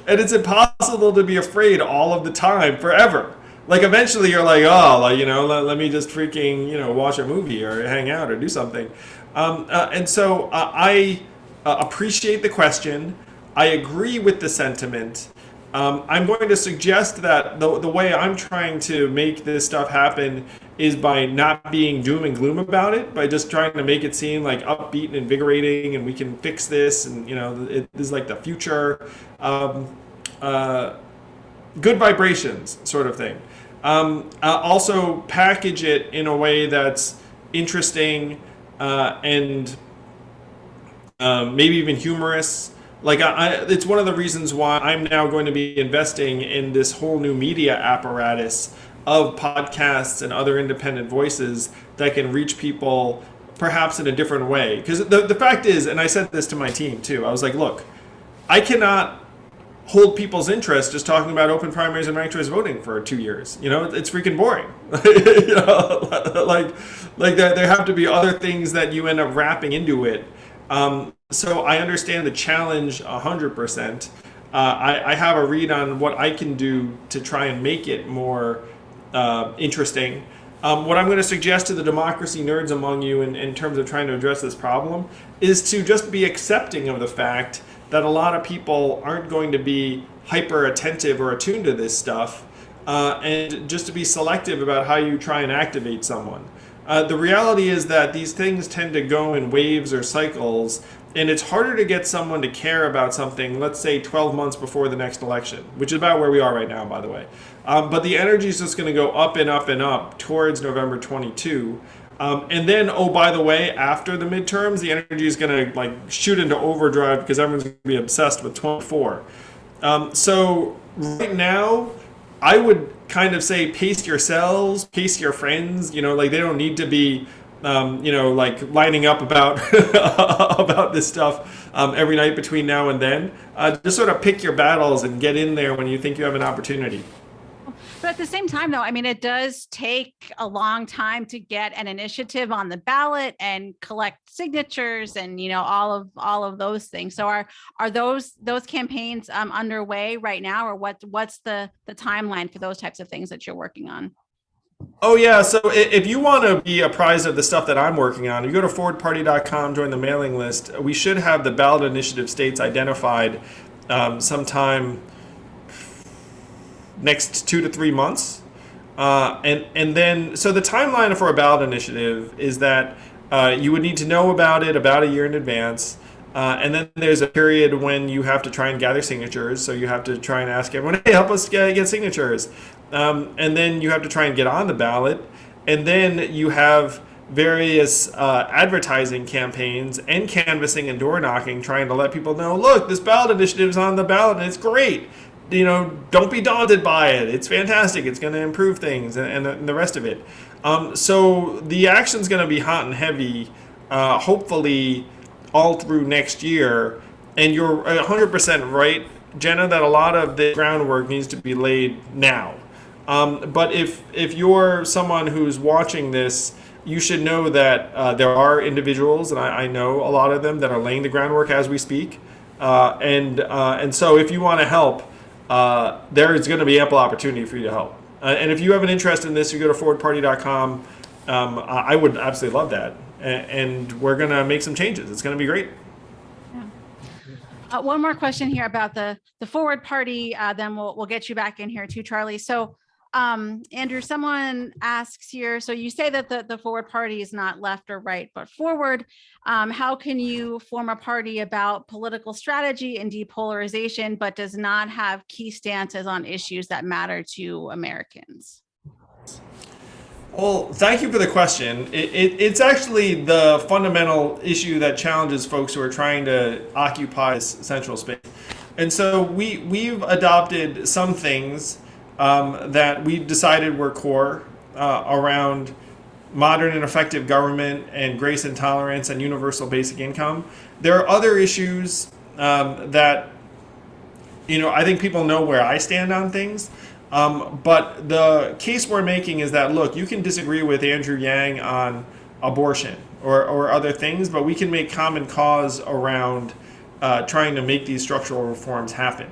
And it's impossible to be afraid all of the time forever. Like eventually you're like, oh, like, let me just freaking, watch a movie or hang out or do something. And so I appreciate the question. I agree with the sentiment. I'm going to suggest that the way I'm trying to make this stuff happen is by not being doom and gloom about it, by just trying to make it seem like upbeat and invigorating, and we can fix this, and this is like the future, good vibrations sort of thing. Also package it in a way that's interesting and maybe even humorous. Like it's one of the reasons why I'm now going to be investing in this whole new media apparatus of podcasts and other independent voices that can reach people perhaps in a different way. Because the fact is, and I said this to my team too, I was like, look, I cannot hold people's interest just talking about open primaries and ranked choice voting for 2 years. It's freaking boring. Like there have to be other things that you end up wrapping into it. So I understand the challenge 100%. I have a read on what I can do to try and make it more interesting. What I'm going to suggest to the democracy nerds among you in terms of trying to address this problem is to just be accepting of the fact that a lot of people aren't going to be hyper attentive or attuned to this stuff, and just to be selective about how you try and activate someone. The reality is that these things tend to go in waves or cycles, and it's harder to get someone to care about something, let's say 12 months before the next election, which is about where we are right now, by the way. But the energy is just going to go up and up and up towards November 22. And then, oh, by the way, after the midterms, the energy is going to shoot into overdrive because everyone's going to be obsessed with 24. So right now, I would kind of say pace yourselves, pace your friends. They don't need to be, lining up about about this stuff every night between now and then. Just sort of pick your battles and get in there when you think you have an opportunity. But at the same time, though, I mean, it does take a long time to get an initiative on the ballot and collect signatures and, all of those things. So are those campaigns underway right now, or what's the timeline for those types of things that you're working on? Oh, yeah. So if you want to be apprised of the stuff that I'm working on, you go to forwardparty.com, join the mailing list. We should have the ballot initiative states identified sometime next 2 to 3 months. And then, so the timeline for a ballot initiative is that you would need to know about it about a year in advance. And then there's a period when you have to try and gather signatures. So you have to try and ask everyone, hey, help us get signatures. And then you have to try and get on the ballot. And then you have various advertising campaigns and canvassing and door knocking, trying to let people know, look, this ballot initiative is on the ballot and it's great. Don't be daunted by it. It's fantastic. It's going to improve things and the rest of it. So the action's going to be hot and heavy, hopefully all through next year. And you're 100% right, Jenna, that a lot of the groundwork needs to be laid now. But if you're someone who's watching this, you should know that there are individuals, and I know a lot of them, that are laying the groundwork as we speak. And so if you want to help, there is going to be ample opportunity for you to help. And if you have an interest in this, you go to forwardparty.com. I would absolutely love that. And we're going to make some changes. It's going to be great. Yeah. One more question here about the Forward Party, then we'll get you back in here too, Charlie. So Andrew, someone asks here, so you say that the Forward Party is not left or right, but forward. How can you form a party about political strategy and depolarization, but does not have key stances on issues that matter to Americans? Well, thank you for the question. It's actually the fundamental issue that challenges folks who are trying to occupy this central space. And so we've adopted some things that we decided were core around modern and effective government and grace and tolerance and universal basic income. There are other issues that, I think people know where I stand on things. But the case we're making is that, look, you can disagree with Andrew Yang on abortion, or other things, but we can make common cause around trying to make these structural reforms happen.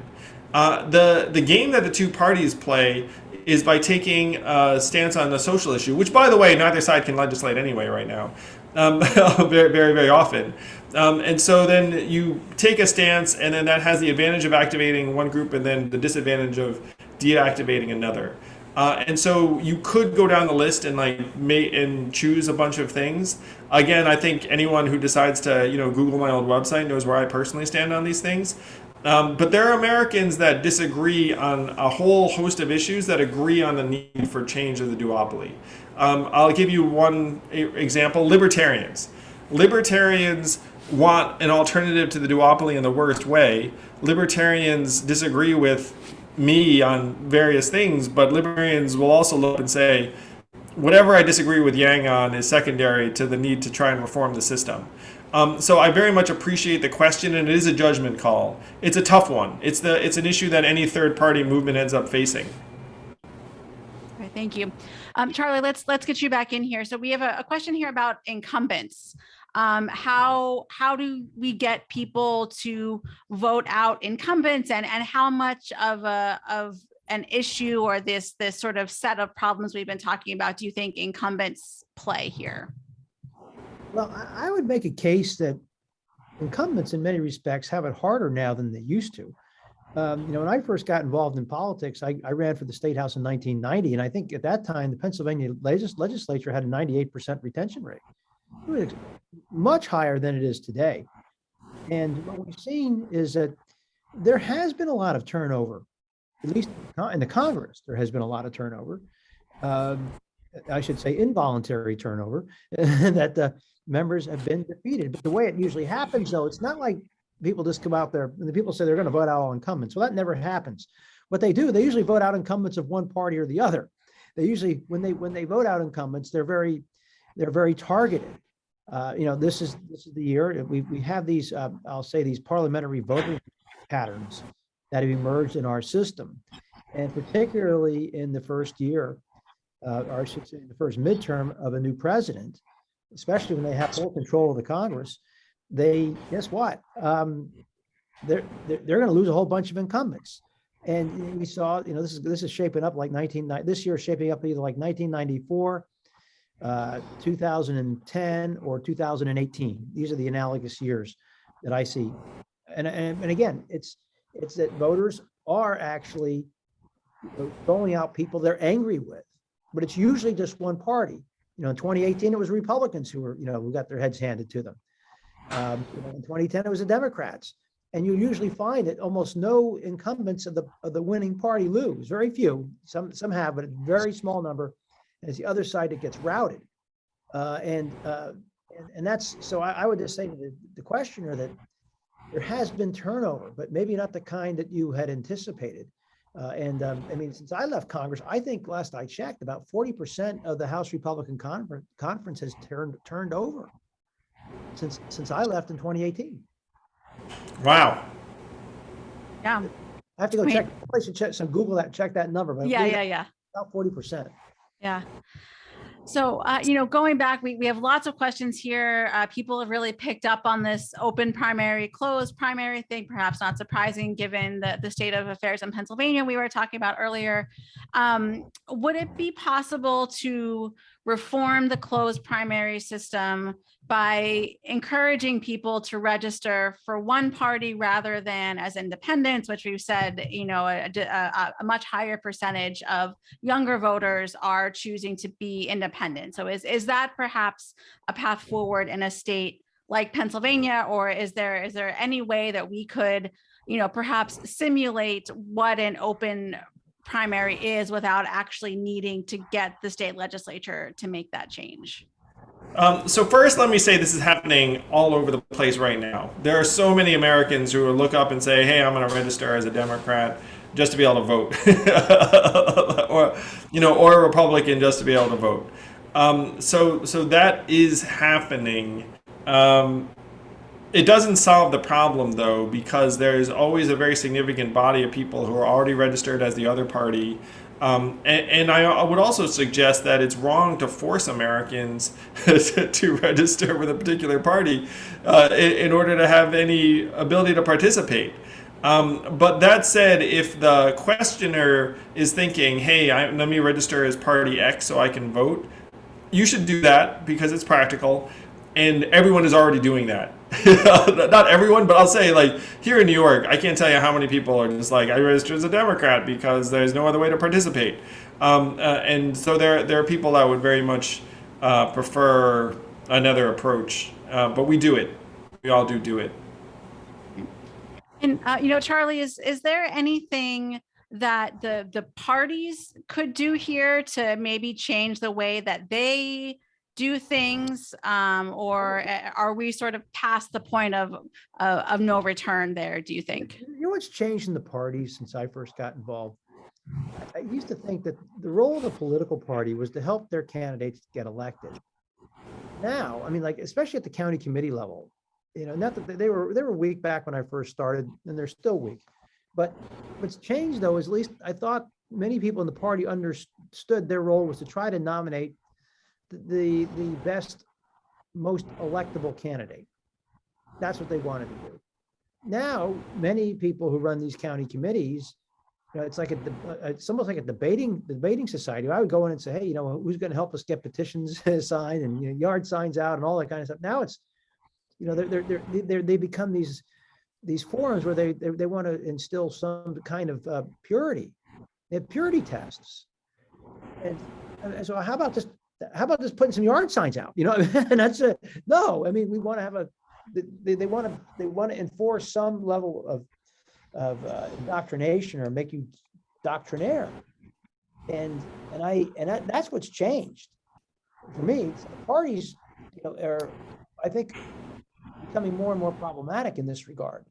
The game that the two parties play is by taking a stance on the social issue, which, by the way, neither side can legislate anyway right now, very, very, very often. And so then you take a stance, and then that has the advantage of activating one group and then the disadvantage of deactivating another. And so you could go down the list and and choose a bunch of things. Again, I think anyone who decides to Google my old website knows where I personally stand on these things. But there are Americans that disagree on a whole host of issues that agree on the need for change of the duopoly. I'll give you one example. Libertarians. Libertarians want an alternative to the duopoly in the worst way. Libertarians disagree with me on various things, but libertarians will also look and say, whatever I disagree with Yang on is secondary to the need to try and reform the system. So I very much appreciate the question, and it is a judgment call. It's a tough one. It's an issue that any third-party movement ends up facing. All right, thank you. Charlie, let's get you back in here. So we have a question here about incumbents. How do we get people to vote out incumbents, and how much of an issue or this sort of set of problems we've been talking about do you think incumbents play here? Well, I would make a case that incumbents in many respects have it harder now than they used to. When I first got involved in politics, I ran for the state house in 1990, and I think at that time the Pennsylvania legislature had a 98% retention rate. It was much higher than it is today. And what we've seen is that there has been a lot of turnover, at least in the Congress. There has been a lot of turnover. I should say involuntary turnover, that the members have been defeated. But the way it usually happens, though, it's not like people just come out there and the people say they're going to vote out all incumbents. Well, that never happens. What they do, they usually vote out incumbents of one party or the other. They usually, when they vote out incumbents, they're very targeted. This is the year we have these, I'll say, these parliamentary voting patterns that have emerged in our system, and particularly in the first year, or I should say, the first midterm of a new president, especially when they have full control of the Congress. They guess what? They're going to lose a whole bunch of incumbents, and we saw, this is shaping up like this year is shaping up either like 1994. 2010 or 2018. These are the analogous years that I see. And again, it's that voters are actually throwing out people they're angry with, but it's usually just one party. In 2018, it was Republicans who got their heads handed to them. In 2010, it was the Democrats. And you usually find that almost no incumbents of the winning party lose. Very few. Some have, but a very small number. And it's the other side that gets routed. And that's, so I would just say to the questioner that there has been turnover, but maybe not the kind that you had anticipated. Since I left Congress, I think last I checked, about 40% of the House Republican Conference has turned over since I left in 2018. Wow. Yeah. I have to go check. I should check some Google that, check that number. But Yeah. About 40%. Yeah. So, going back, we have lots of questions here. People have really picked up on this open primary, closed primary thing, perhaps not surprising given the state of affairs in Pennsylvania we were talking about earlier. Would it be possible to reform the closed primary system by encouraging people to register for one party rather than as independents, which we've said, a much higher percentage of younger voters are choosing to be independent. So is that perhaps a path forward in a state like Pennsylvania, or is there any way that we could, perhaps simulate what an open primary is without actually needing to get the state legislature to make that change? So first, let me say this is happening all over the place right now. There are so many Americans who will look up and say, hey, I'm going to register as a Democrat just to be able to vote, or a Republican just to be able to vote. So that is happening. It doesn't solve the problem, though, because there's always a very significant body of people who are already registered as the other party And I would also suggest that it's wrong to force Americans to register with a particular party in order to have any ability to participate. But that said, if the questioner is thinking, hey, let me register as party X so I can vote, you should do that because it's practical. And everyone is already doing that. Not everyone, but I'll say, like, here in New York, I can't tell you how many people are just like, I register as a Democrat because there's no other way to participate. And so there are people that would very much prefer another approach. But we do it. We all do it. And Charlie, is there anything that the parties could do here to maybe change the way that they do things, or are we sort of past the point of no return there, do you think? You know what's changed in the parties since I first got involved? I used to think that the role of the political party was to help their candidates get elected. Now, I mean, like, especially at the county committee level, not that they were weak back when I first started, and they're still weak. But what's changed, though, is at least I thought many people in the party understood their role was to try to nominate the best, most electable candidate. That's what they wanted to do. Now, many people who run these county committees, it's like it's almost like a debating society. I would go in and say, hey, who's going to help us get petitions signed and yard signs out and all that kind of stuff. Now it's, they become these forums where they want to instill some kind of purity. They have purity tests, and so how about just putting some yard signs out? And that's no. I mean, we want to have they want to enforce some level of indoctrination or make you doctrinaire, and that's what's changed for me. Parties, are, I think, becoming more and more problematic in this regard.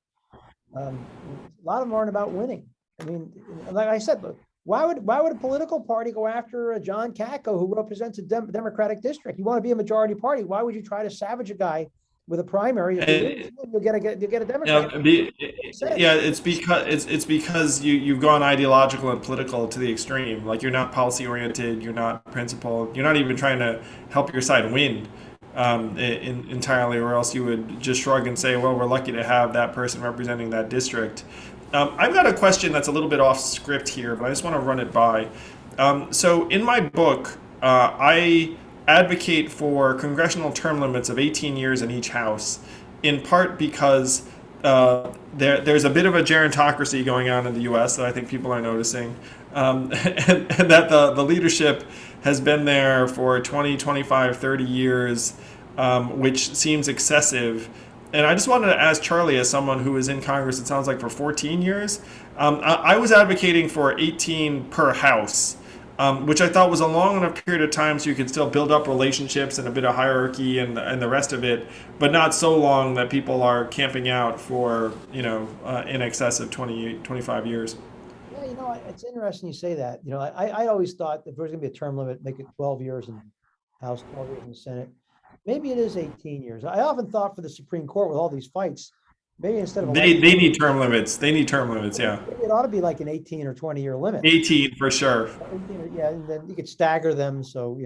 A lot of them aren't about winning. I mean, like I said, look, why would a political party go after John Katko, who represents a Democratic district? You want to be a majority party. Why would you try to savage a guy with a primary? You'll get a Democrat. It's because you've gone ideological and political to the extreme. Like, you're not policy oriented, you're not principled, you're not even trying to help your side win entirely, or else you would just shrug and say, well, we're lucky to have that person representing that district. I've got a question that's a little bit off script here, but I just want to run it by. So in my book, I advocate for congressional term limits of 18 years in each house, in part because there's a bit of a gerontocracy going on in the U.S. that I think people are noticing, and that the leadership has been there for 20, 25, 30 years, which seems excessive. And I just wanted to ask Charlie, as someone who was in Congress, it sounds like for 14 years, I was advocating for 18 per house, which I thought was a long enough period of time so you could still build up relationships and a bit of hierarchy and the rest of it, but not so long that people are camping out for, in excess of 20, 25 years. Yeah, it's interesting you say that. I always thought if there's going to be a term limit, make it 12 years in the House, 12 years in the Senate. Maybe it is 18 years. I often thought for the Supreme Court with all these fights, maybe instead of they need term limits. They need term limits. Yeah. Maybe it ought to be like an 18 or 20 year limit. 18 for sure. 18, yeah, and then you could stagger them. So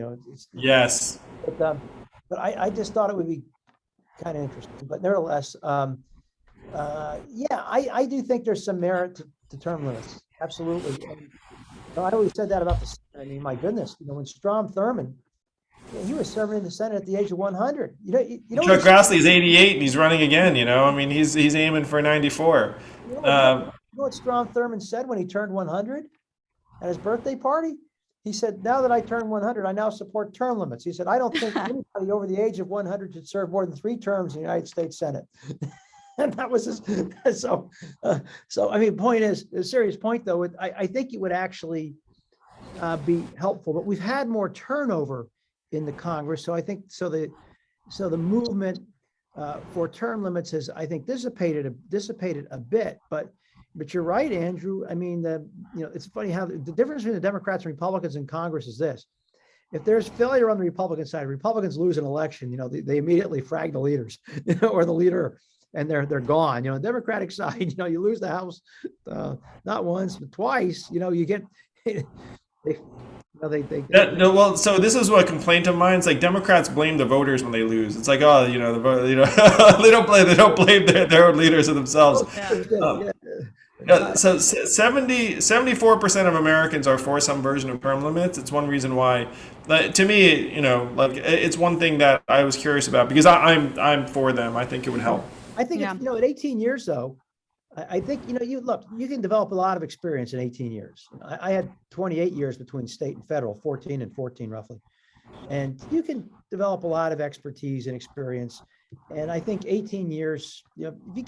Yes. But I just thought it would be kind of interesting. But nevertheless, I do think there's some merit to term limits. Absolutely. And, I always said that about my goodness, when Strom Thurmond. He was serving in the Senate at the age of 100. Chuck Grassley's 88 and he's running again. He's aiming for 94. You know what Strom Thurmond said when he turned 100 at his birthday party? He said, "Now that I turned 100, I now support term limits." He said, "I don't think anybody over the age of 100 should serve more than 3 terms in the United States Senate." And that was his. Point is, a serious point though. I think it would actually be helpful, but we've had more turnover in the Congress. So I think the movement for term limits has, I think, dissipated a bit. But you're right, Andrew. I mean, it's funny how the difference between the Democrats and Republicans in Congress is this: if there's failure on the Republican side, Republicans lose an election, they immediately frag the leaders, or the leader, and they're gone. The Democratic side, you lose the House not once but twice. You get. They, No, well, so this is what complaint of mine. It's like Democrats blame the voters when they lose. It's like, oh, the vote, they don't blame their own leaders or themselves. Yeah. Um, yeah. yeah, so 74% of Americans are for some version of term limits. It's one reason why, to me, like it's one thing that I was curious about because I'm for them. I think it would help. I think Yeah. at 18 years though, I think you can develop a lot of experience in 18 years. I had 28 years between state and federal, 14 and 14 roughly, and you can develop a lot of expertise and experience. And I think 18 years, if you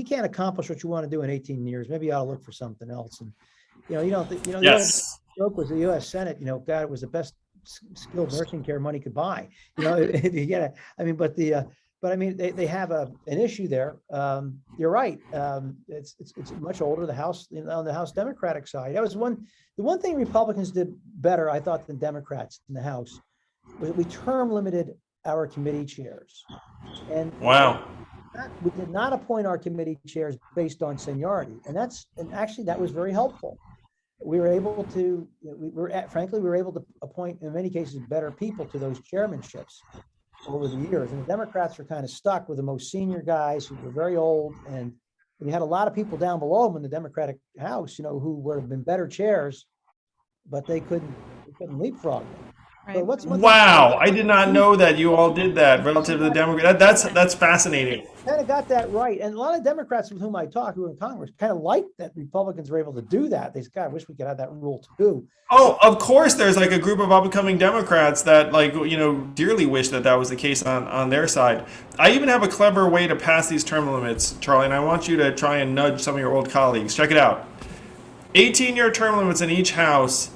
can't accomplish what you want to do in 18 years, maybe you ought to look for something else. And Yes. the joke was the U.S. Senate. God, it was the best skilled nursing care money could buy. If you get it. I mean, but they have an issue there. You're right. It's much older. The House, on the House Democratic side, that was the one thing Republicans did better, I thought, than Democrats in the House was that we term limited our committee chairs. And Wow. we did not appoint our committee chairs based on seniority, and actually that was very helpful. We were able to, frankly, we were able to appoint in many cases better people to those chairmanships over the years. And the Democrats were kind of stuck with the most senior guys who were very old, and you had a lot of people down below them in the Democratic House, who would have been better chairs, but they couldn't leapfrog them. Right. So Wow, I did not know that you all did that relative to the Democrat. That's fascinating. Kind of got that right. And a lot of Democrats with whom I talk who are in Congress kind of liked that Republicans were able to do that. They said, God, I wish we could have that rule too. Oh, of course, there's like a group of upcoming Democrats that dearly wish that was the case on their side. I even have a clever way to pass these term limits, Charlie, and I want you to try and nudge some of your old colleagues. Check it out. 18-year term limits in each house,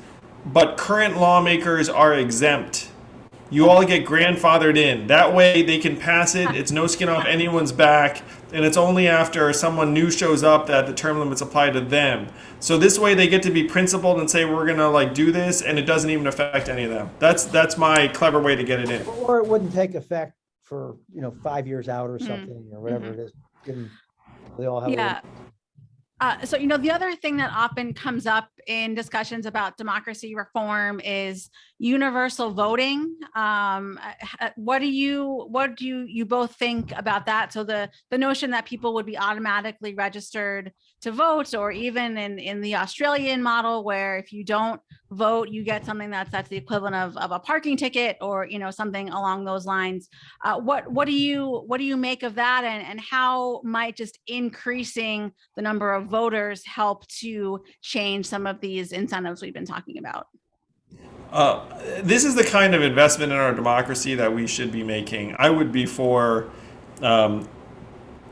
but current lawmakers are exempt. You all get grandfathered in. That way they can pass it. It's no skin off anyone's back. And it's only after someone new shows up that the term limits apply to them. So this way they get to be principled and say, we're going to do this, and it doesn't even affect any of them. That's my clever way to get it in. Or it wouldn't take effect for, 5 years out or something, or whatever it is. Given they all have Yeah. So, the other thing that often comes up in discussions about democracy reform is universal voting. What do you both think about that? So the notion that people would be automatically registered to vote, or even in the Australian model, where if you don't vote, you get something that's the equivalent of a parking ticket, or something along those lines. What do you make of that, and how might just increasing the number of voters help to change some of these incentives we've been talking about? This is the kind of investment in our democracy that we should be making. I would be for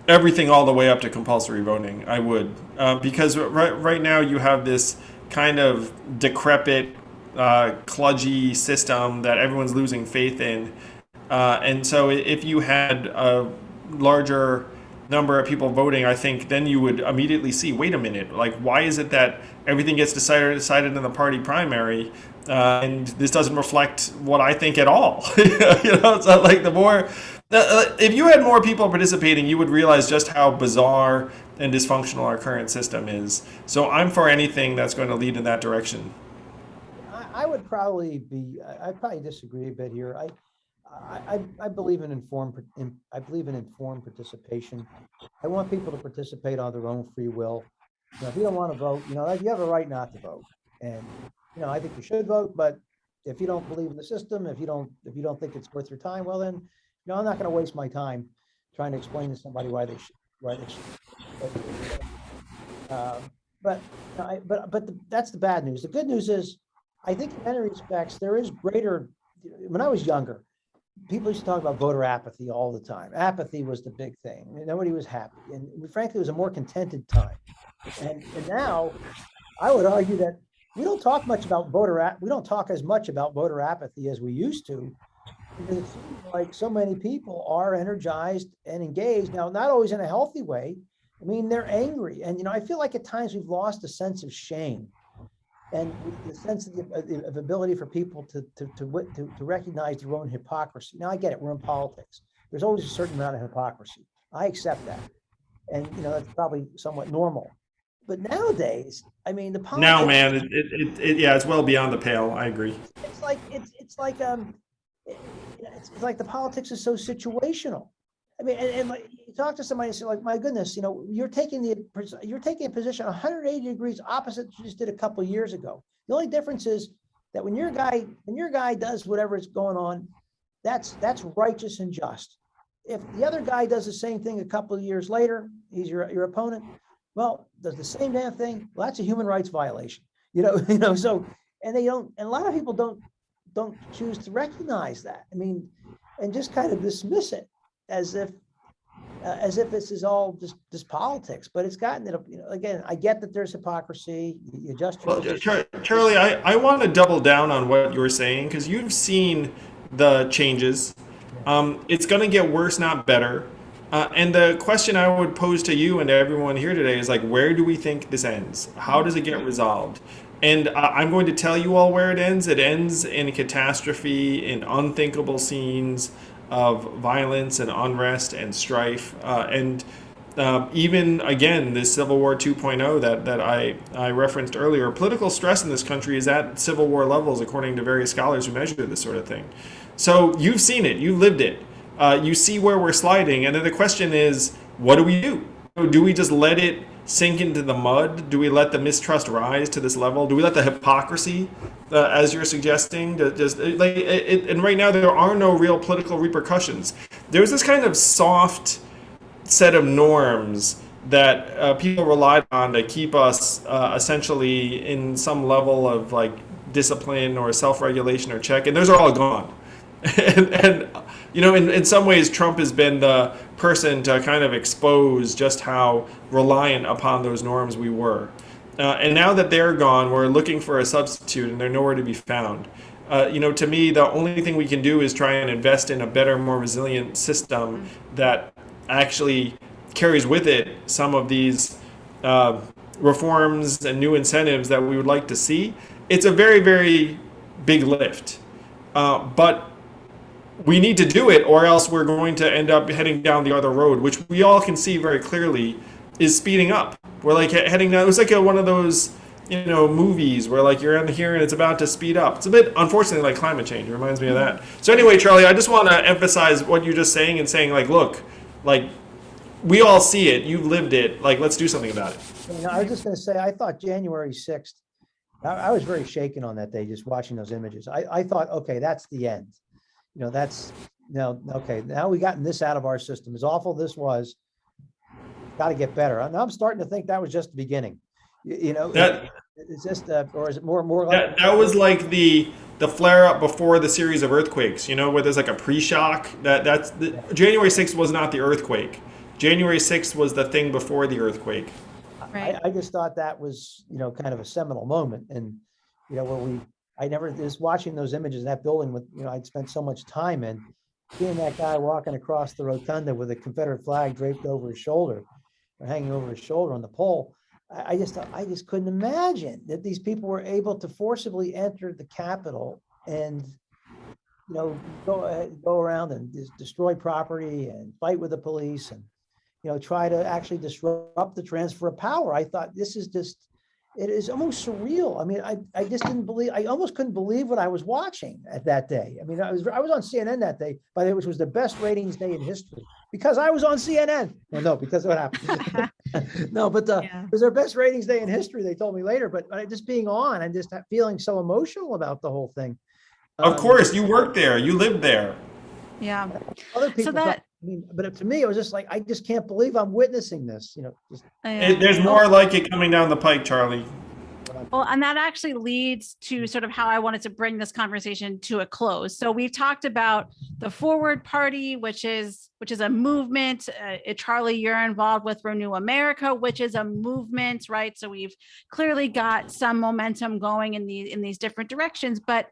everything all the way up to compulsory voting. I would, because right now you have this kind of decrepit, kludgy system that everyone's losing faith in. And so if you had a larger number of people voting, I think then you would immediately see, wait a minute, why is it that everything gets decided in the party primary, and this doesn't reflect what I think at all? It's not like the more, if you had more people participating, you would realize just how bizarre and dysfunctional our current system is. So I'm for anything that's going to lead in that direction. I'd probably disagree a bit here. I believe in informed participation. I want people to participate on their own free will. If you don't want to vote, you have a right not to vote. And I think you should vote, but if you don't believe in the system, if you don't think it's worth your time, well then, I'm not going to waste my time trying to explain to somebody why they should. But that's the bad news. The good news is, I think in many respects there is greater. When I was younger, people used to talk about voter apathy all the time. Apathy was the big thing. Nobody was happy. And frankly, it was a more contented time. And now I would argue that we don't talk as much about voter apathy as we used to, because it seems like so many people are energized and engaged. Now, not always in a healthy way. I mean, they're angry. And, I feel like at times we've lost a sense of shame and the sense of ability for people to recognize their own hypocrisy. Now, I get it. We're in politics. There's always a certain amount of hypocrisy. I accept that. And, that's probably somewhat normal. But nowadays, I mean, the Now, politics, man, yeah, it's well beyond the pale. I agree. it's like the politics is so situational. I mean, and like you talk to somebody and say, like, my goodness, you're taking a position 180 degrees opposite you just did a couple of years ago. The only difference is that when your guy does whatever is going on, that's righteous and just. If the other guy does the same thing a couple of years later, he's your opponent, well, does the same damn thing, well, that's a human rights violation. So, and a lot of people don't choose to recognize that. I mean, and just kind of dismiss it as if this is all just politics. But it's gotten, again, I get that there's hypocrisy. You adjust. Well, Charlie, I want to double down on what you're saying, because you've seen the changes. It's going to get worse, not better. And the question I would pose to you and to everyone here today is, like, where do we think this ends? How does it get resolved? And I'm going to tell you all where it ends. It ends in catastrophe, in unthinkable scenes of violence and unrest and strife. And even, again, this Civil War 2.0 that I referenced earlier, political stress in this country is at Civil War levels, according to various scholars who measure this sort of thing. So you've seen it. You've lived it. You see where we're sliding. And then the question is, what do we do? Do we just let it sink into the mud? Do we let the mistrust rise to this level? Do we let the hypocrisy, as you're suggesting, and right now there are no real political repercussions. There's this kind of soft set of norms that people relied on to keep us essentially in some level of like discipline or self-regulation or check, and those are all gone. and in some ways, Trump has been the person to kind of expose just how reliant upon those norms we were. And now that they're gone, we're looking for a substitute, and they're nowhere to be found. To me, the only thing we can do is try and invest in a better, more resilient system that actually carries with it some of these reforms and new incentives that we would like to see. It's a very, very big lift. But we need to do it, or else we're going to end up heading down the other road, which we all can see very clearly is speeding up. We're like heading down. It was like one of those, movies where like you're in here and it's about to speed up. It's a bit, unfortunately, like climate change. It reminds me of that. So anyway, Charlie, I just want to emphasize what you're just saying and saying, like, look, like, we all see it. You've lived it. Like, let's do something about it. I was just going to say, I thought January 6th, I was very shaken on that day, just watching those images. I thought, okay, that's the end. Okay, now we gotten this out of our system. As awful this was, got to get better. Now I'm starting to think that was just the beginning. It's just, or is it more like that was like the flare up before the series of earthquakes? Where there's like a pre-shock. January 6th was not the earthquake. January 6th was the thing before the earthquake. Right. I just thought that was, kind of a seminal moment, and where I never just watching those images in that building with, I'd spent so much time in, seeing that guy walking across the rotunda with a Confederate flag draped over his shoulder or hanging over his shoulder on the pole. I just couldn't imagine that these people were able to forcibly enter the Capitol and, go around and destroy property and fight with the police and, try to actually disrupt the transfer of power. I thought it is almost surreal. I mean, I just didn't believe, I almost couldn't believe what I was watching at that day. I mean, I was on CNN that day, by the way, which was the best ratings day in history, because I was on CNN. Well, no, because of what happened. No, but it was their best ratings day in history, they told me later. But just being on and just feeling so emotional about the whole thing. Of course, you worked there, you lived there. Yeah. Other people but to me, it was just like, I just can't believe I'm witnessing this. There's more like it coming down the pike, Charlie. Well, and that actually leads to sort of how I wanted to bring this conversation to a close. So we've talked about the Forward Party, which is a movement. Charlie, you're involved with Renew America, which is a movement, right? So we've clearly got some momentum going in these different directions, but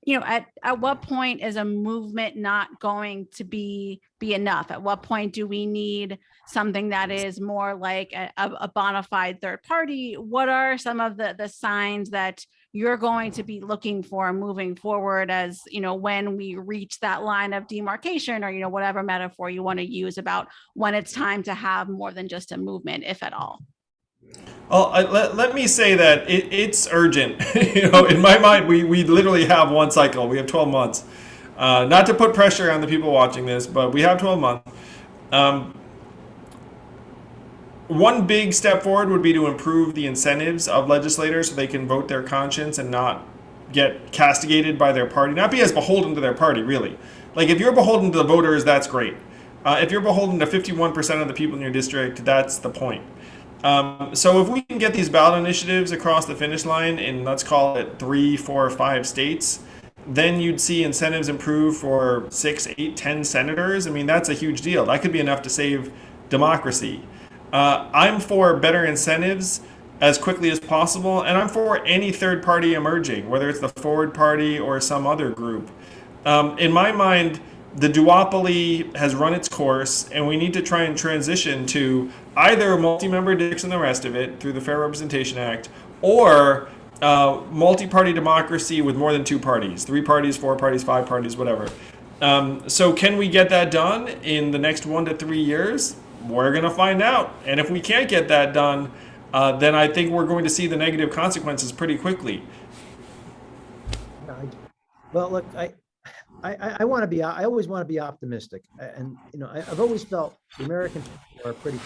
at what point is a movement not going to be enough? At what point do we need something that is more like a bona fide third party? What are some of the signs that you're going to be looking for moving forward, as when we reach that line of demarcation, or whatever metaphor you want to use about when it's time to have more than just a movement, if at all? Well, let me say that it's urgent. In my mind, we literally have one cycle. We have 12 months. Not to put pressure on the people watching this, but we have 12 months. Um, One big step forward would be to improve the incentives of legislators so they can vote their conscience and not get castigated by their party, not be as beholden to their party, really. Like, if you're beholden to the voters, that's great. If you're beholden to 51% of the people in your district, that's the point. So if we can get these ballot initiatives across the finish line in, let's call it 3, 4, 5 states, then you'd see incentives improve for 6, 8, 10 senators. I mean, that's a huge deal. That could be enough to save democracy. I'm for better incentives as quickly as possible, and I'm for any third party emerging, whether it's the Forward Party or some other group. In my mind, the duopoly has run its course, and we need to try and transition to either multi-member districts and the rest of it through the Fair Representation Act, or multi-party democracy with more than 2 parties, 3 parties, 4 parties, 5 parties, whatever. So can we get that done in the next 1 to 3 years? We're going to find out. And if we can't get that done, then I think we're going to see the negative consequences pretty quickly. Well, look, I want to be, I always want to be optimistic. And, I've always felt the American people are pretty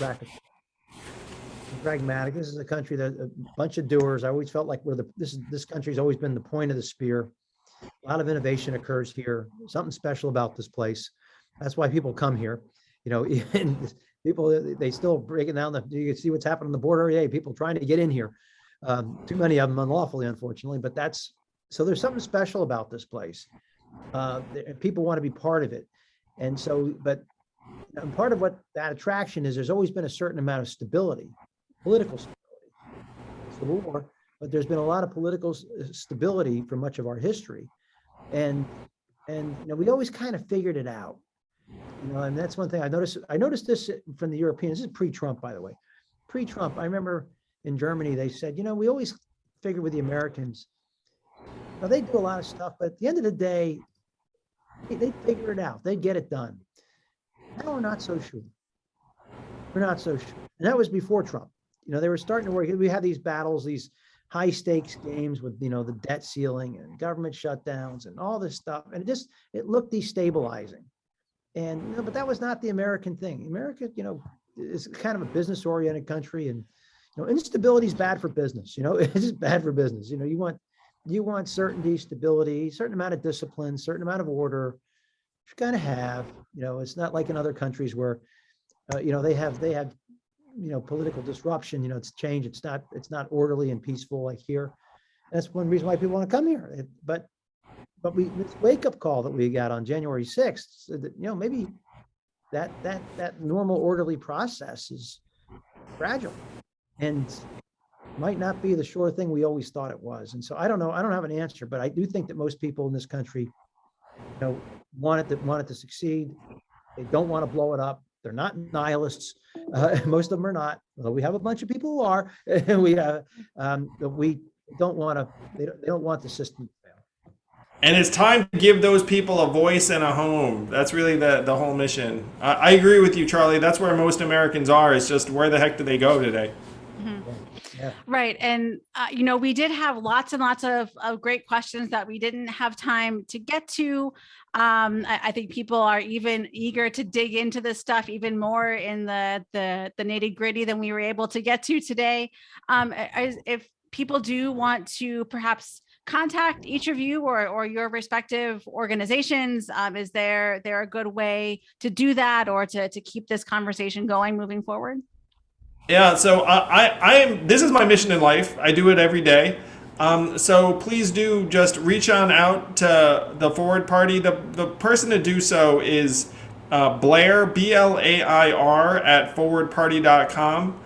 pragmatic. This is a country that a bunch of doers. I always felt like this country's always been the point of the spear. A lot of innovation occurs here. Something special about this place. That's why people come here. Even people, they still breaking down you can see what's happening on the border. Hey, people trying to get in here. Too many of them unlawfully, unfortunately, but so there's something special about this place. People want to be part of it. And so, but part of what that attraction is, there's always been a certain amount of stability, political stability. Civil War, but there's been a lot of political stability for much of our history. And we always kind of figured it out. And that's one thing I noticed this from the Europeans. This is pre-Trump, by the way. Pre-Trump, I remember in Germany, they said, we always figured with the Americans, they do a lot of stuff, but at the end of the day, they figure it out. They get it done. Now we're not so sure. We're not so sure. And that was before Trump. They were starting to work. We had these battles, these high stakes games with, the debt ceiling and government shutdowns and all this stuff. And it looked destabilizing. And, but that was not the American thing. America, is kind of a business oriented country, and, instability is bad for business. It's just bad for business. You want certainty, stability, certain amount of discipline, certain amount of order. You're going to have, it's not like in other countries where, they have, political disruption, it's change. It's not orderly and peaceful like here. And that's one reason why people want to come here. But this wake up call that we got on January 6th, that, maybe that normal orderly process is fragile and might not be the sure thing we always thought it was. And so I don't know. I don't have an answer, but I do think that most people in this country, want it to succeed. They don't want to blow it up. They're not nihilists. Most of them are not. Although we have a bunch of people who are. We don't want to. They don't want the system to fail. And it's time to give those people a voice and a home. That's really the whole mission. I agree with you, Charlie. That's where most Americans are. It's just, where the heck do they go today? Mm-hmm. Yeah. Right. And, we did have lots and lots of great questions that we didn't have time to get to. I think people are even eager to dig into this stuff even more in the nitty gritty than we were able to get to today. If people do want to perhaps contact each of you or your respective organizations, is there a good way to do that, or to keep this conversation going moving forward? Yeah, so this is my mission in life. I do it every day. So please do just reach on out to the Forward Party. The person to do so is Blair, BLAIR, at forwardparty.com.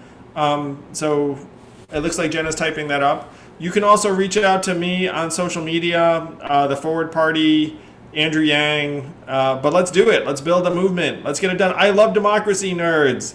So it looks like Jenna's typing that up. You can also reach out to me on social media, the Forward Party, Andrew Yang. But let's do it. Let's build a movement. Let's get it done. I love democracy, nerds.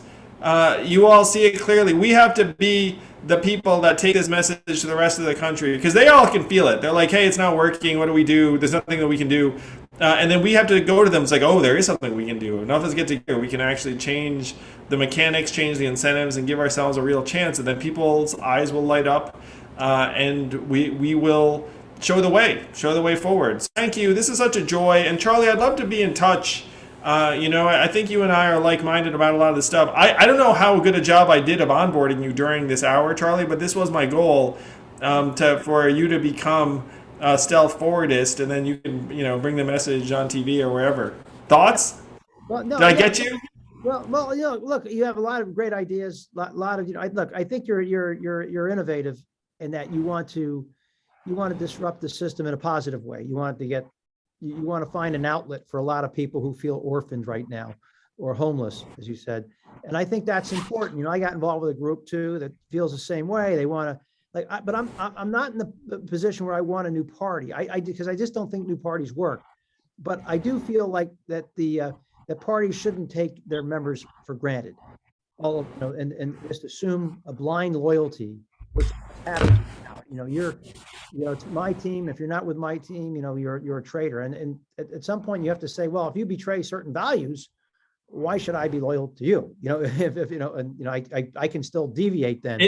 You all see it clearly. We have to be the people that take this message to the rest of the country, because they all can feel it. They're like, hey, it's not working. What do we do? There's nothing that we can do. And then we have to go to them. It's like, oh, there is something we can do. Enough of us get together. We can actually change the mechanics, change the incentives, and give ourselves a real chance. And then people's eyes will light up, and we will show the way forward. So thank you. This is such a joy. And Charlie, I'd love to be in touch. I think you and I are like-minded about a lot of this stuff. I don't know how good a job I did of onboarding you during this hour, Charlie, but this was my goal, for you to become a stealth forwardist, and then you can, bring the message on TV or wherever. Thoughts? Well, no, Did I get you? Well, look, you have a lot of great ideas. Lot of, I think you're innovative in that you want to disrupt the system in a positive way. You want to find an outlet for a lot of people who feel orphaned right now, or homeless, as you said. And I think that's important. I got involved with a group too that feels the same way. They want to, but I'm not in the position where I want a new party. Because I just don't think new parties work. But I do feel like that the parties shouldn't take their members for granted. And just assume a blind loyalty, which happens now. It's my team. If you're not with my team, you're a traitor. And at some point you have to say, well, if you betray certain values, why should I be loyal to you? I can still deviate then.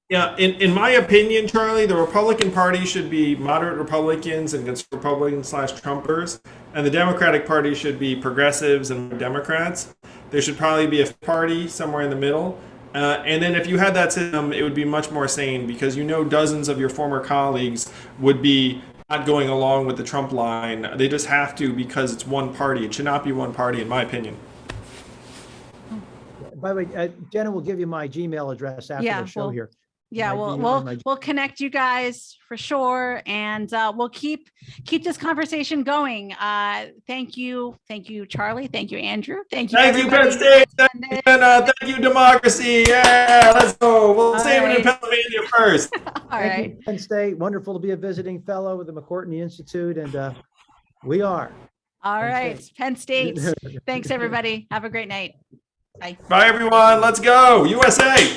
In my opinion, Charlie, the Republican Party should be moderate Republicans and conservative Republicans / Trumpers, and the Democratic Party should be progressives and Democrats. There should probably be a party somewhere in the middle. And then if you had that system, it would be much more sane, because dozens of your former colleagues would be not going along with the Trump line. They just have to, because it's one party. It should not be one party, in my opinion. By the way, Jenna will give you my Gmail address after the show here. Yeah, we'll connect you guys for sure, and we'll keep this conversation going. Thank you, Charlie. Thank you, Andrew. Thank you, Penn State. Thank you, Jenna. Thank you, democracy. Yeah, let's go. We'll save it in Pennsylvania first. All right, Penn State. Wonderful to be a visiting fellow with the McCourtney Institute, and we are. All right, Penn State. Thanks, everybody. Have a great night. Bye. Bye, everyone. Let's go. USA.